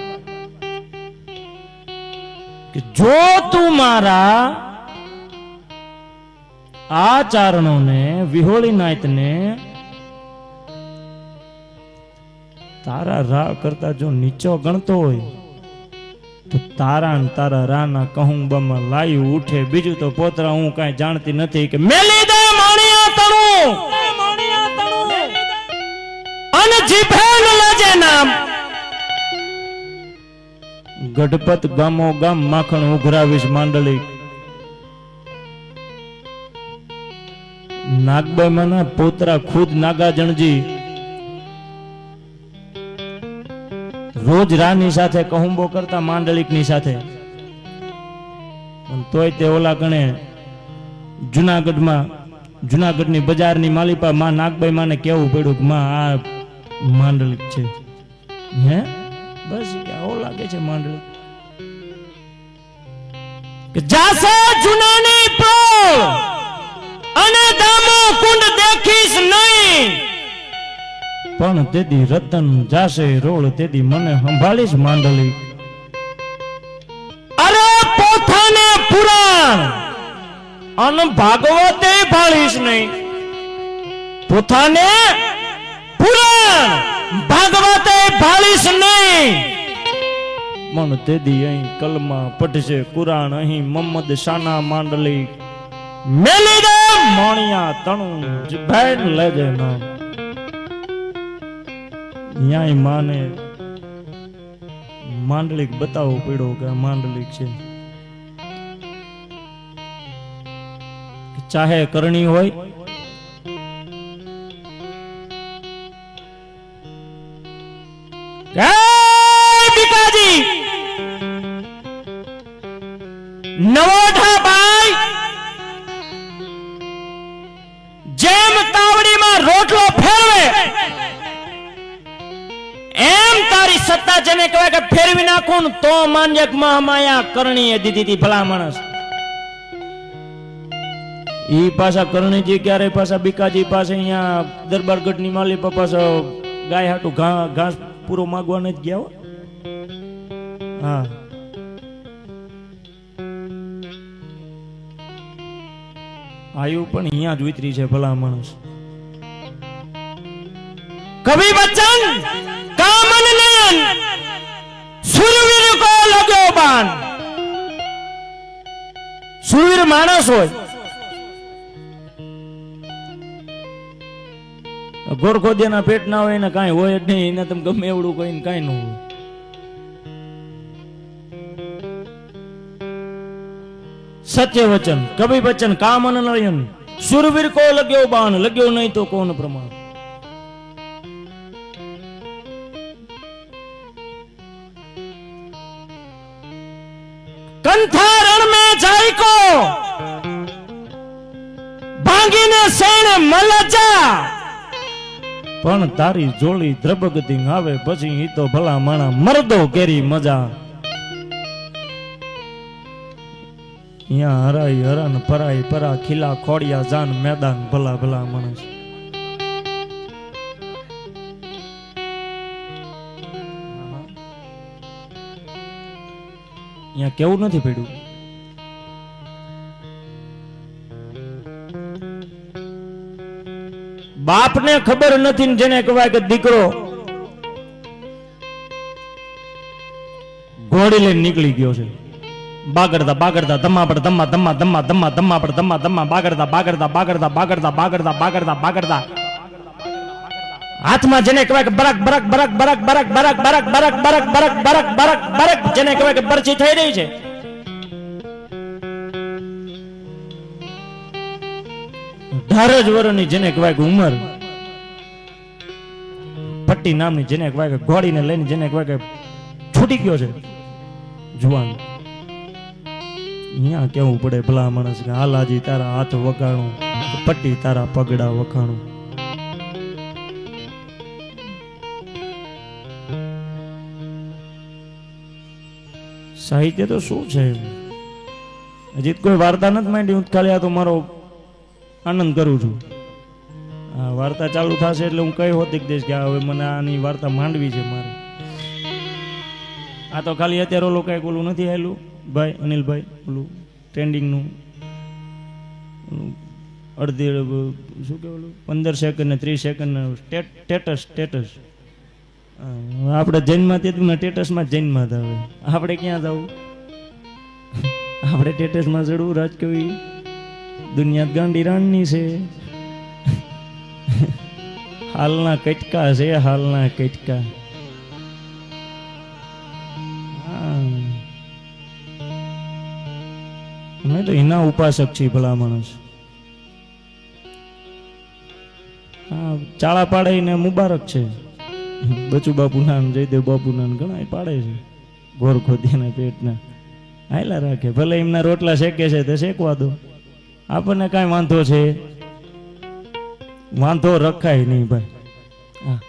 કે જો તું મારા આ ચારણોને વિહોળી નાયતને તારા રા કરતા જો નીચો ગણતો હોય તો તારા ને તારા રાના કહુંબામાં લાયું ઉઠે. બીજું તો પોતરા હું કઈ જાણતી નથી કે મેલી દે માણિયા તણું અને જીભે ન લેજે નામ. ગઢપત ગામો ગામ માખણ ઉઘરાવીશ માંડલી. નાગબાઈ ના પોતરા ખુદ નાગાર્જુનજી રોજ રાની સાથે કહુંબો કરતા માંડલિકની સાથે. તોય તે ઓલા ગણે જુનાગઢની બજારની માલિપા માં નાગબાઈ માને કેવું પડ્યું કે માં આ માંડલિક છે. હે બસ કે આવો લાગે છે માંડલિક કે જાસે જુનાની પ્રોળ અને દામો કુંડ દેખીશ નહીં, પણ તેદી રતન જાશે રોળ તેદી મને સંભાળીશ માંડલી. અરે પોથાને પુરાણ અન ભાગવતે ભાળીશ નહીં. પોથાને પુરાણ ભાગવતે ભાળીશ નહીં, પણ તેદી અહીં કલમા પઢશે કુરાણ અહીં મમ્મદ શાના માંડલી. મેલી દે મોણિયા તણું જીભેન લેજે નામ. ન્યાય માને માંડલિક બતાવવો પડ્યો કે આ માંડલિક છે. ચાહે કરણી હોય બીકાજી નવોઢા બાઈ જેમ તાવડીમાં રોટલો ફેરવે એમ તારી સત્તા છે ને કહેવાય કે ફેરવી નાખું ને તો માન્ય મહામાયા કરણીએ દીધી હતી ભલા માણસ. ઈ પાછા કરણીજી ક્યારે પાછા બીકાજી પાસે અહીંયા દરબારગઢ ની માલી પાછો ગાય હાટું ઘાસ પૂરો માગવા નથી ગયા હો. હા આયુ પણ અહીંયા જ ઉતરી છે ભલા માણસ. કવિ બચ્ચન કામન નયન સુરવીર કો લગ્યો બાણ. સુરવીર માણસ હોય, ગોરખોદિયાના પેટ ના હોય ને કાંઈ હોય જ નહીં, એને તમે ગમે એવડું કહીને કાંઈ ન હોય. સત્ય વચન કવિ બચ્ચન કામન નયન સુરવીર કો લગ્યો બાણ. લગ્યો નહીં તો કોણ પ્રમાણ. કંથા રણ में जाई को ભાંગીને સેણ મલજા. પણ તારી જોડી દ્રબગતી આવે પછી ઈ તો ભલા માણા મરદો કેરી મજા. અહીંયા હરાઈ હરન પરાઈ પરા ખીલા ખોડિયા જાન મેદાન ભલા ભલા માણસ. અહીંયા કેવું નથી પડ્યું. બાપને ખબર નથી ને જેને કહેવાય કે દીકરો ઘોડી લઈને નીકળી ગયો છે. બાગડતા બાગડતા ધમ્મા પર ધમ્મા ધમ્મા ધમ્મા ધમ્મા ધમ્મા પર ધમ્મા ધમ્મા બાગડતા બાગડતા બાગડતા બાગડતા બાગડતા બાગડતા બાગડતા હાથમાં જેને કહેવાય કે બરક બરક બરક બરક બરક બરક બરક બરક બરક બરક બરક બરક બરક જેને કહેવાય કે બરછી થઈ રહી છે. ધારજ વરની જેને કહેવાય કે ઉંમર પટ્ટી નામની જેને કહેવાય કે ઘોડીને લઈને જેને કહેવાય કે છૂટી ગયો છે જુવાન. અહીંયા કેવું પડે ભલા માણસ કે હાલાજી તારા હાથ વગાણું, પટ્ટી તારા પગડા વખાણું. સાહિત્ય તો શું છે? હજી કોઈ વાર્તા નથી માંડી. હું ખાલી આ તો મારો આનંદ કરું છું. આ વાર્તા ચાલુ થશે એટલે હું કઈ હોતી દઈશ કે હવે મને આની વાર્તા માંડવી છે મારે. આ તો ખાલી અત્યારે ઓલું કઈક ઓલું નથી આવેલું ભાઈ અનિલભાઈ, ઓલું ટ્રેન્ડિંગનું અડધી શું કે ઓલું 15 સેકન્ડ ને 30 સેકન્ડ સ્ટેટસ. આપણે જૈનમાં તેમાં સ્ટેટસમાં જૈનમાં જ આવે. આપણે ક્યાં જવું? આપણે સ્ટેટસમાં ચડવું. રાજકવિ દુનિયા ગાંડી રાણની છે. હાલના કટકા છે, હાલના કટકા. અમે તો એના ઉપાસક છીએ ભલા માણસ. હા ચાળા પાડે ને મુબારક છે. બચુ બાપુના જયદેવ બાપુના ઘણા પાડે છે. ગોરખોદિયાના પેટના હાયલા રાખે. ભલે એમના રોટલા શેકે છે તો શેકવા દો, આપણને કાંઈ વાંધો છે? વાંધો રખાય નહીં ભાઈ. હા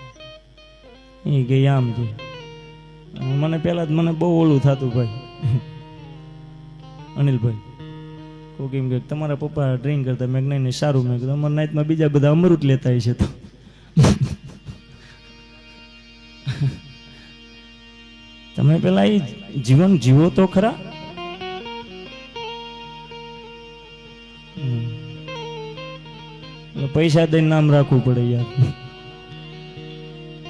એ ગઈ આમ છે. મને પેલા જ મને બહુ ઓલું થતું ભાઈ અનિલભાઈ. કોઈ કેમ કે તમારા પપ્પા ડ્રિંક કરતા મેં નહીં સારું. મેં કીધું અમારા નાઈટમાં બીજા બધા અમૃત લેતા છે તો તમે પેલા એ જીવન જીવો તો ખરા. પૈસા દઈને નામ રાખવું પડે યાર.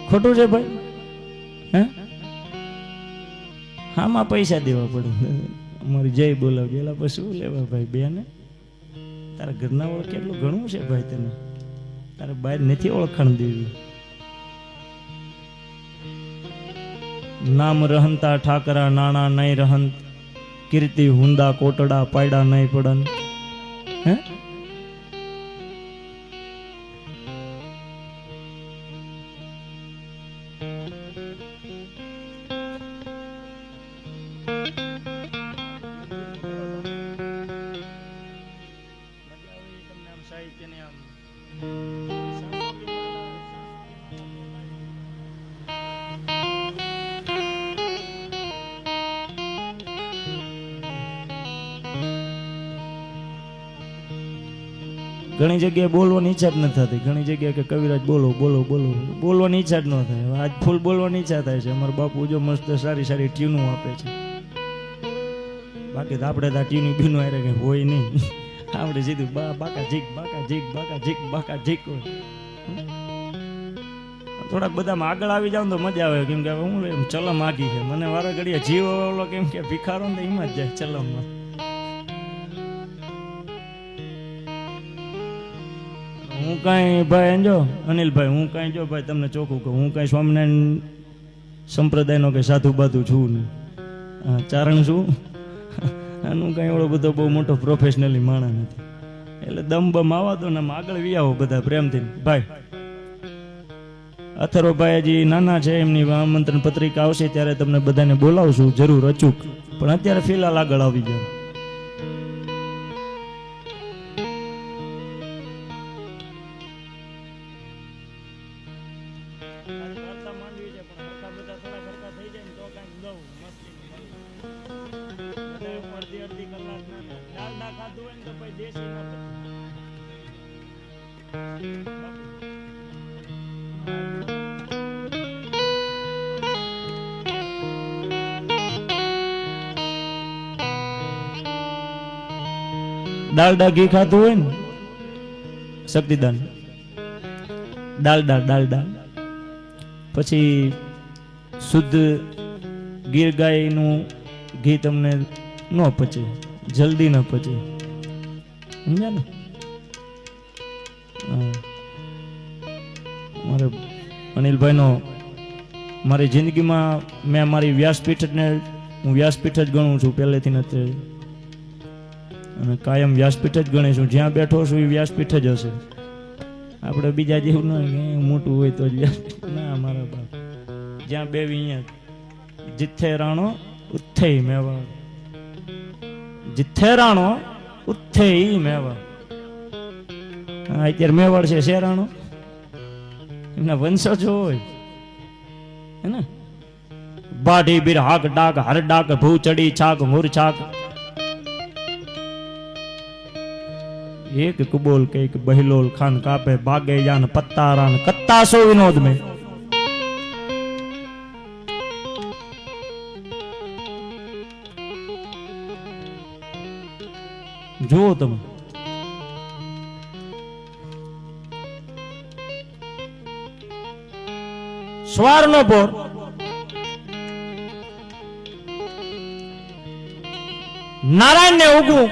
ખોટું છે ભાઈ? હે હામાં પૈસા દેવા પડે. અમારી જય બોલાવ ગયેલા પછી શું લેવા ભાઈ? બેને તારા ઘરના ઓળખ કેટલું ઘણું છે ભાઈ. તને તારે બહાર નથી ઓળખાણ દેવી. નામ રહંતા ઠાકરા નાણા નહીં રહંત, કીર્તિ હુંદા કોટડા પાયડા નહીં પડન. હે ઘણી જગ્યાએ બોલવાની ઈચ્છા જ નથી થતી, ઘણી જગ્યાએ કે કવિરાજ બોલો બોલો બોલો, બોલવાની ઈચ્છા જ ન થાય. આજ ફૂલ બોલવાની ઈચ્છા થાય છે. અમારા બાપુ જો મસ્ત સારી સારી ટ્યુનો આપે છે, બાકી તો આપણે તો ટ્યુની બીનું આરે કંઈ હોય નહીં. આપણે સીધું બાકા જીક બાકા જીક બાકા જીક બાકા જીક હોય. થોડાક બધામાં આગળ આવી જાવ તો મજા આવે, કેમ કે હું એમ ચલમ આગી છે. મને વારે ઘડીએ જીવ ઓલો કેમ કે ભિખારો ને એમાં જ જાય ચલમમાં. હું કાંઈ ભાઈ જો અનિલભાઈ, હું કાંઈ જો ભાઈ તમને ચોખ્ખું કહું, હું કાંઈ સ્વામિનારાયણ સંપ્રદાયનો કે સાધુ બાધુ છું નહીં. હા, ચારણ છું. આનું કાંઈ એવડો બધો બહુ મોટો પ્રોફેશનલી માણસ નથી. એટલે દમ બમ આવવા દો ને આગળ વી આવો બધા પ્રેમથી. ભાઈ અથર્વભાઈ હજી નાના છે, એમની આમંત્રણ પત્રિકા આવશે ત્યારે તમને બધાને બોલાવશું જરૂર અચૂક, પણ અત્યારે ફિલહાલ આગળ આવી જાવ. ડાલડા ઘી ખાતું હોય ને શક્તિદાન, ડાલડા પછી શુદ્ધ ગીર ગાયનું ઘી તમને ન પચે, જલ્દી ન પચે, સમજ્યા ને? મારે અનિલભાઈનો મારી જિંદગીમાં મેં મારી વ્યાસપીઠને હું વ્યાસપીઠ જ ગણું છું પહેલેથી નથી, અને કાયમ વ્યાસપીઠ જ ગણીશું. જ્યાં બેઠો છું એ વ્યાસપીઠ જ હશે. આપણે બીજા જેવું ન મોટું હોય તો જ વ્યાસપીઠ ના. મારા બાપ જ્યાં બેવી અહીંયા જીથે રાણો ઉથે મેવા, જીથે રાણો ઉથે મેવા. અત્યારે મેવાડ છે શેરાણો, એમના વંશજો હોય હે ને. બાઢી બીર હાક ડાક હર ડાક ભૂ ચડી છાક મૂર છાક, એક કુબોલ કઈક બહિલોલ ખાન કાપે બાગે યાન પત્તારાન કત્તાસો વિનોદ में. જુઓ તમે સવારનો પોર નારાયણ ને ઉગવું,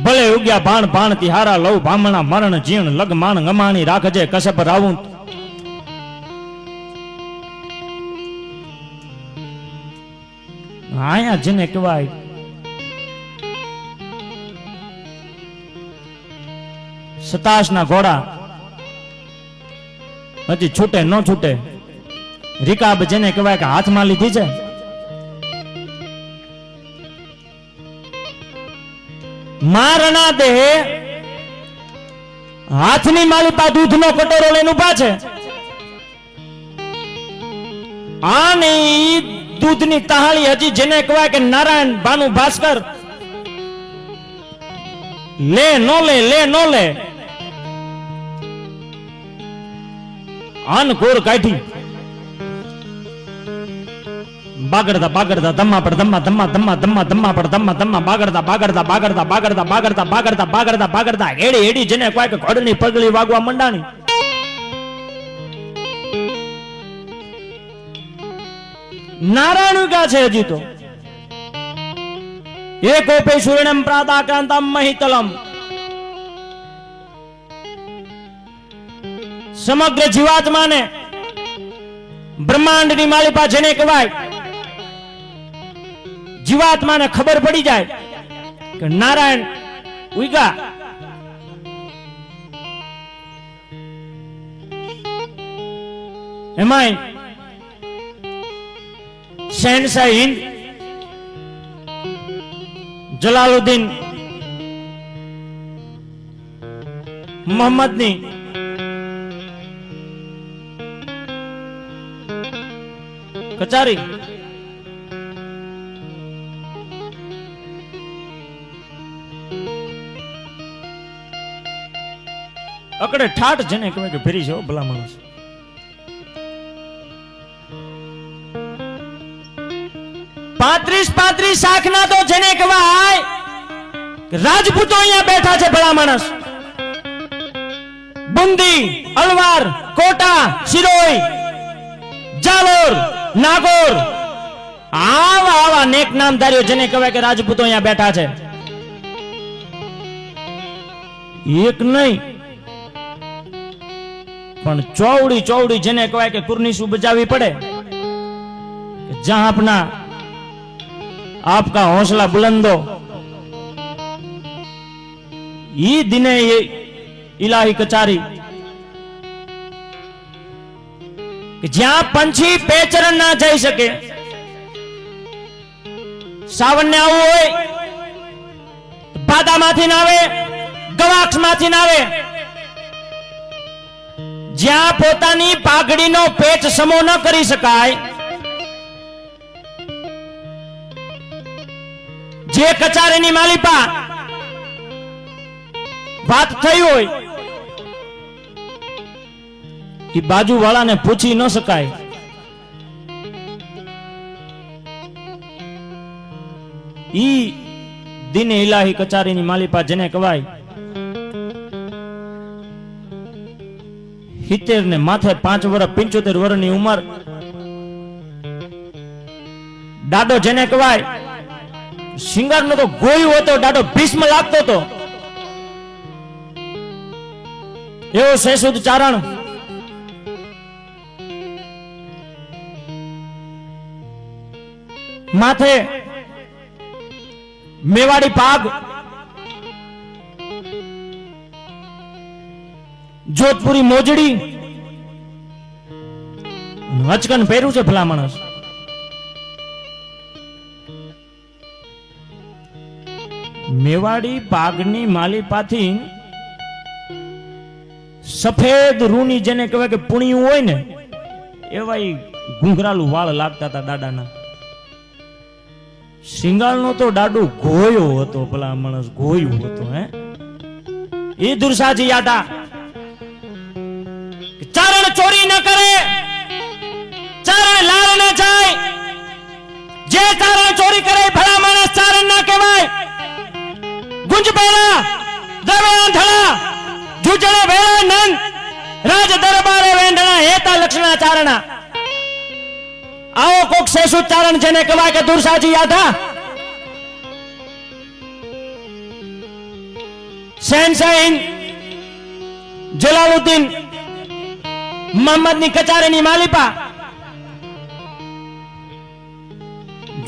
ભલે ઉગ્યા ભાણ ભાણ તિહારા લવ ભામણા મરણ જીણ લગમાણ ગમાણી રાખજે કસપ રાવું. આયા જેને કહેવાય સતાશ ના ઘોડા હજી છૂટે ન છૂટે. રિકાબ જેને કહેવાય કે હાથમાં લીધી છે. મારણા દે હાથની માલિપા દૂધનો કટોરો લઈને ઉભા છે, અને દૂધની તહાળી હજી જેને કહેવાય કે નારાયણ ભાનુ ભાસ્કર લે નો લે, લે નો લે, અનકોર કાઢી બાગડતા બાગડતા ધમ્મા પર ધમ્મા ધમ્મા ધમ્મા ધમ્મા ધમ્મા પર ધમ્મા ધમ્મા બાગડતા બાગડતા બાગડતા બાગડતા બાગડતા બાગડતા બાગડતા બાગડતા હેડી હેડી જેને કોઈ કે ઘોડની પગલી વાગવા મંડાણી. નારાયણ કા છે હજી તો એકોપે સૂર્યમ પ્રાતાકાંતમ મહિતલમ. સમગ્ર જીવાત્માને બ્રહ્માંડની માલિપા જેને કહેવાય, જીવાત્માને ખબર પડી જાય કે નારાયણ ઉગા. એમાંય શહેનશાહ હિંદ જલાલુદ્દીન મોહમ્મદની કચારી અકડે ઠાઠ જેને કહેવાય કે ફેરી છે ભલા માણસ. પાંત્રીસ શાખના તો જેને કહેવાય રાજપૂતો અહીંયા બેઠા છે ભલા માણસ. બુંદી, અલવાર, કોટા, સિરોઈ, જાલોર, નાગોર, આવા નેક નામધારીઓ જેને કહેવાય કે રાજપૂતો અહીંયા બેઠા છે. એક નહીં પણ ચોવડી જેને કહેવાય કે કુર્નિશુ બજાવી પડે. જહાં आपका हौसला बुलंदो ये दिने ये इलाही कचारी ज्યાં પંછી પેચરણ ના જઈ શકે. સાવન ને આવવું હોય બાદામાંથી ના આવે, ગવાક્ષમાંથી ના આવે. જ્યાં પોતાની પાઘડીનો પેચ સમો ન કરી શકાય, જે કચારીની માલિપા વાત થઈ હોય એ બાજુ વાળાને પૂછી ન શકાય. ઈ દિને ઇલાહી કચારીની માલિપા જેને કહેવાય 70 ને માથે 5 વર્ષ 75 વર્ષની ઉંમર દાડો જેને કહેવાય સિંગાર નો તો ગોયું હતો, દાડો ભીષ્મ લાગતો હતો. એવો શેષુદ ચારણ માથે મેવાડી પાગ, જોધપુરી મોજડી, અચકન પહેર્યું છે ભલા માણસ. મેવાડી પાગની માલિપાથી સફેદ રૂની જેને કહેવાય કે પુણ્યું હોય ને એવા ઘૂંઘરાલું વાળ લાગતા હતા દાદાના. સિંગાળનો તો દાડુ ગોયો હતો ભલા માણસ, ગોયું હતો. એ દુર્સાજી યાદા ચારણ ચોરી ન કરે, ચારણ લાલ ન જાય. જે ચારણ ચોરી કરે ભલા માણસ ચારણ ના કહેવાય. ગુંજ બેલા દવે આંધળા જુજળે વેળા નંદ રાજ દરબારે વેંઢણા હેતા લક્ષણા ચારણા. આવો કોક શેષુ ચારણ જેને કહેવાય કે દુર્સાજી યાદા. શહેનશાહ જલાલુદ્દીન મોહમ્મદની કચારીની માલિપા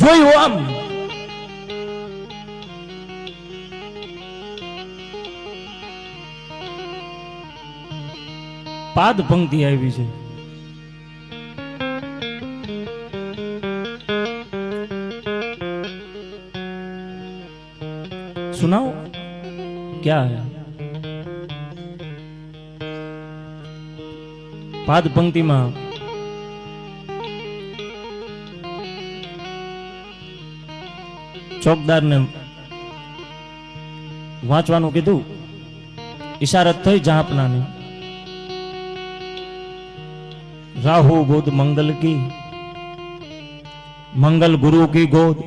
જોયું આમ પાદ પંક્તિ આવી છે. सुनाओ क्या है? पाद पंक्ति में चौकदार ने वांचवानुं कीधुं. इशारत थई जहापना ने राहु गोद मंगल की, मंगल गुरु की गोद,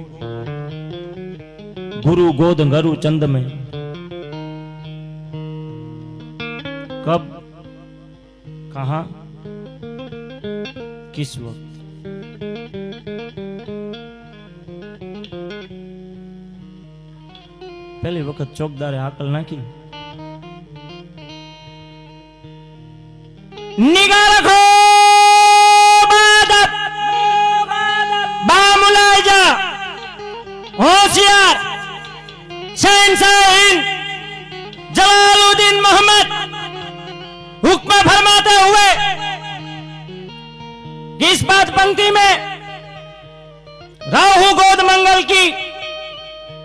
गुरु गोद गरु चंद में. कब, कहां, किस वक्त? पहली वक्त चौकदारे आकल नाखी. निगाह रखो बामुलाइजा, होशियार शहंशाह जलालुद्दीन मोहम्मद हुक्म फरमाते हुए इस बात पंक्ति में राहु गोद मंगल की,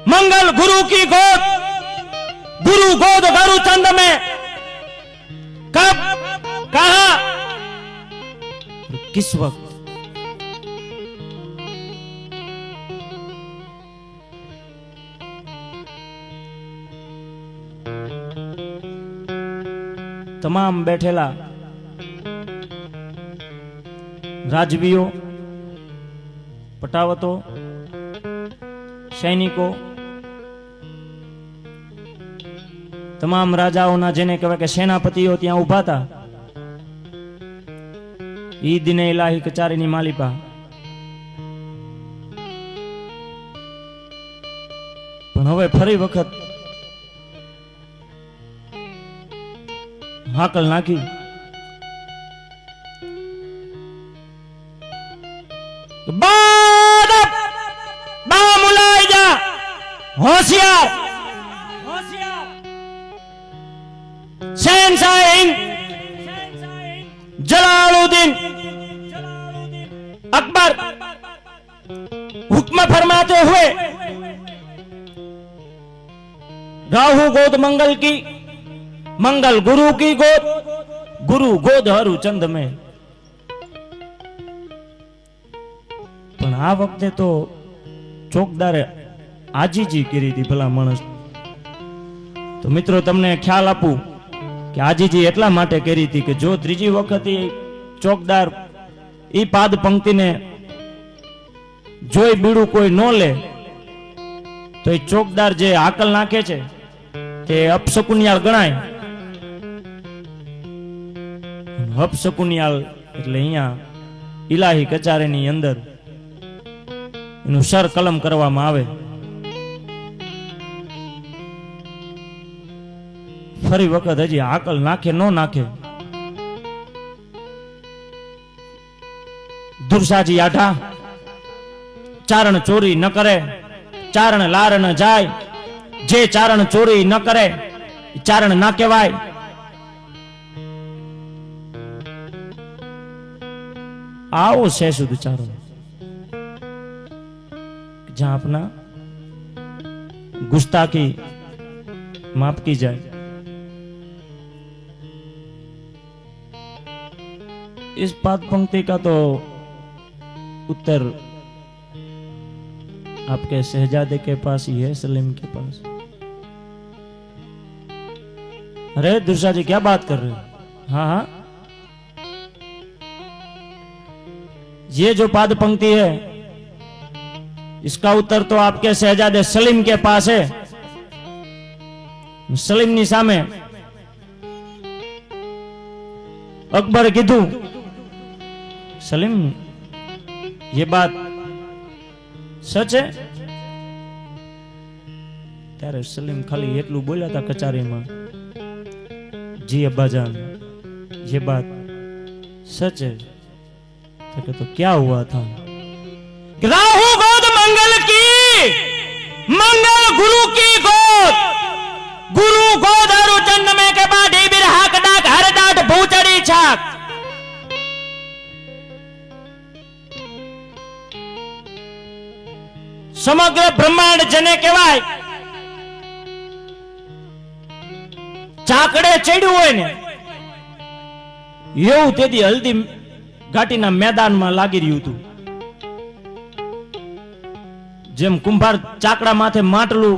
मंगल गुरु की गोद, गुरु गोद गरु चंद में. कब, कहां, किस वक्त? તમામ બેઠેલા રાજવીઓ, પટાવતો, સૈનિકો, તમામ રાજાઓના જેને કહેવાય કે સેનાપતિઓ ત્યાં ઉભા હતા. ઈ દિને ઇલાહી કચારીની માલિપા પણ હવે ફરી વખત હાકલ નાખી. હોશિયાર शहंशाह हिंद जलालुद्दीन अकबर हुक्म फरमाते हुए राहु गोद मंगल की, मंगल गुरु की गोद, गुरु गोद हरु चंद में. पण आ वखते तो ચોકદારે આજીજી કરી હતી ભલા માણસ. તો મિત્રો તમને ખ્યાલ આપું કે આજીજી એટલા માટે કરી હતી કે જો ત્રીજી વખત ચોકદાર ઈ પાદ પંક્તિને જોઈ બીડું કોઈ ન લે તો એ ચોકદાર જે હાકલ નાખે છે તે અપશકુનિયાળ ગણાય. અપશકુનિયાળ એટલે અહીંયા ઇલાહી કચારીની અંદર એનું સર કલમ કરવામાં આવે. ફરી વખત હજી હાકલ નાખે ન નાખે દુર્સાજી આઠા ચારણ ચોરી ન કરે, ચારણ લાર ન જાય. જે ચારણ ચોરી ન કરે ચારણ ના કહેવાય. આવો છે શુદ્ધ ચારણ जहां अपना गुस्ताखी माफ की जाए. इस पाद पंक्ति का तो उत्तर आपके शहजादे के पास ही है, सलीम के पास. अरे दुर्सा जी क्या बात कर रहे हो? हाँ हाँ, ये जो पाद पंक्ति है इसका उत्तर तो आपके शहजादे सलीम के पास है. सलीम नी सामे अकबर कीधु, सलीम ये बात सच है? त्यारे सलीम खाली एटलू बोल्या था कचारी में, जी अब्बाजान ये बात सच है? तो क्या हुआ था? राहु गोद मंगल की, मंगल गुरु की गोद, गुरु गोद हरु चंद में के बाद बिरहाक डाक हर डाट भूचड़ी छाक. समग्र ब्रह्मांड जने कहेवाय ચાકડે ચડ્યું હોય ને એવું તેથી હલ્દી ઘાટીના મેદાનમાં લાગી રહ્યું હતું. જેમ કુંભાર ચાકડા માથે માટલું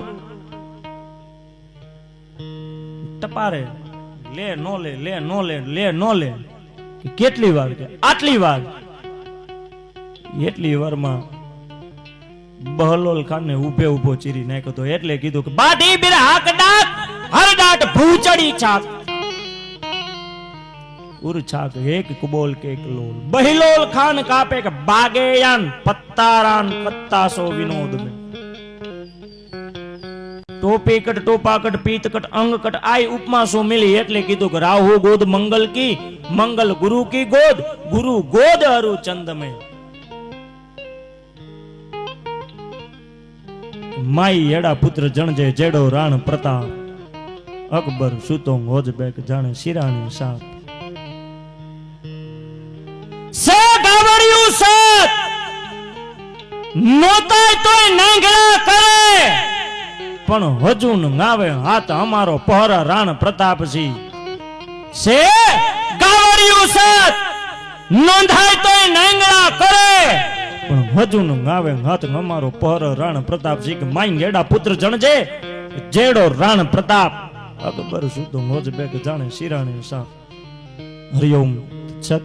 ટપારે, લે નો લે, લે નો લે, લે નો લે, કેટલી વાર કે આટલી વાર. એટલી વારમાં બહલોલ ખાન ને ઉભે ઉભો ચીરી નાખ્યો તો એટલે કીધું કે બાડી બિર હાક ડાક હરડાટ ભૂચડી છાક. ઉર છાક એક કુબોલ કે એક લોલ, બહિલોલ ખાન કાપે કે બાગેયાન પત્તારાન પત્તાસો વિનોદ में. ટોપી કટ ટોપાકટ પીત કટ અંગ કટ આઈ ઉપમા સો મિલી એટલે કીધું કે રાહુ ગોદ મંગલ કી, મંગલ ગુરુ કી ગોદ, ગુરુ ગોદ હરુ ચંદ में. માઈ એડા પુત્ર જણજે જેડો રાણ પ્રતાપ, અકબર સુતોંગ હોજબેક જાણે શિરાણી સાપ. સે ગાવડિયું સત નોતાય તોય નાંગડા કરે, પણ હજુ નાવે હાથ અમારો પહરા રાણ પ્રતાપજી. સે ગાવડિયું સત નોંધાય તોય નાંગડા કરે, પણ હજુ નાવે હાથ અમારો પહરા રાણ પ્રતાપજી. કે માઈ ગેડા પુત્ર જણજે જેડો રાણ પ્રતાપ, અકબર શુદ્ધ મોજ બેગ જાણે શિરાણે સા. હરિઓમ સત.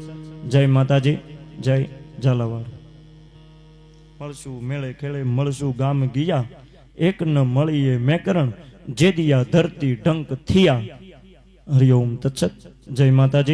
જય માતાજી, જય ઝાલાવાડ. મળશું મેળે ખેળે મળશું ગામ ગિયા, એક ન મળીએ મેકરણ જેદિયા ધરતી ડંક થિયા. હરિઓમ તત્સત. જય માતાજી.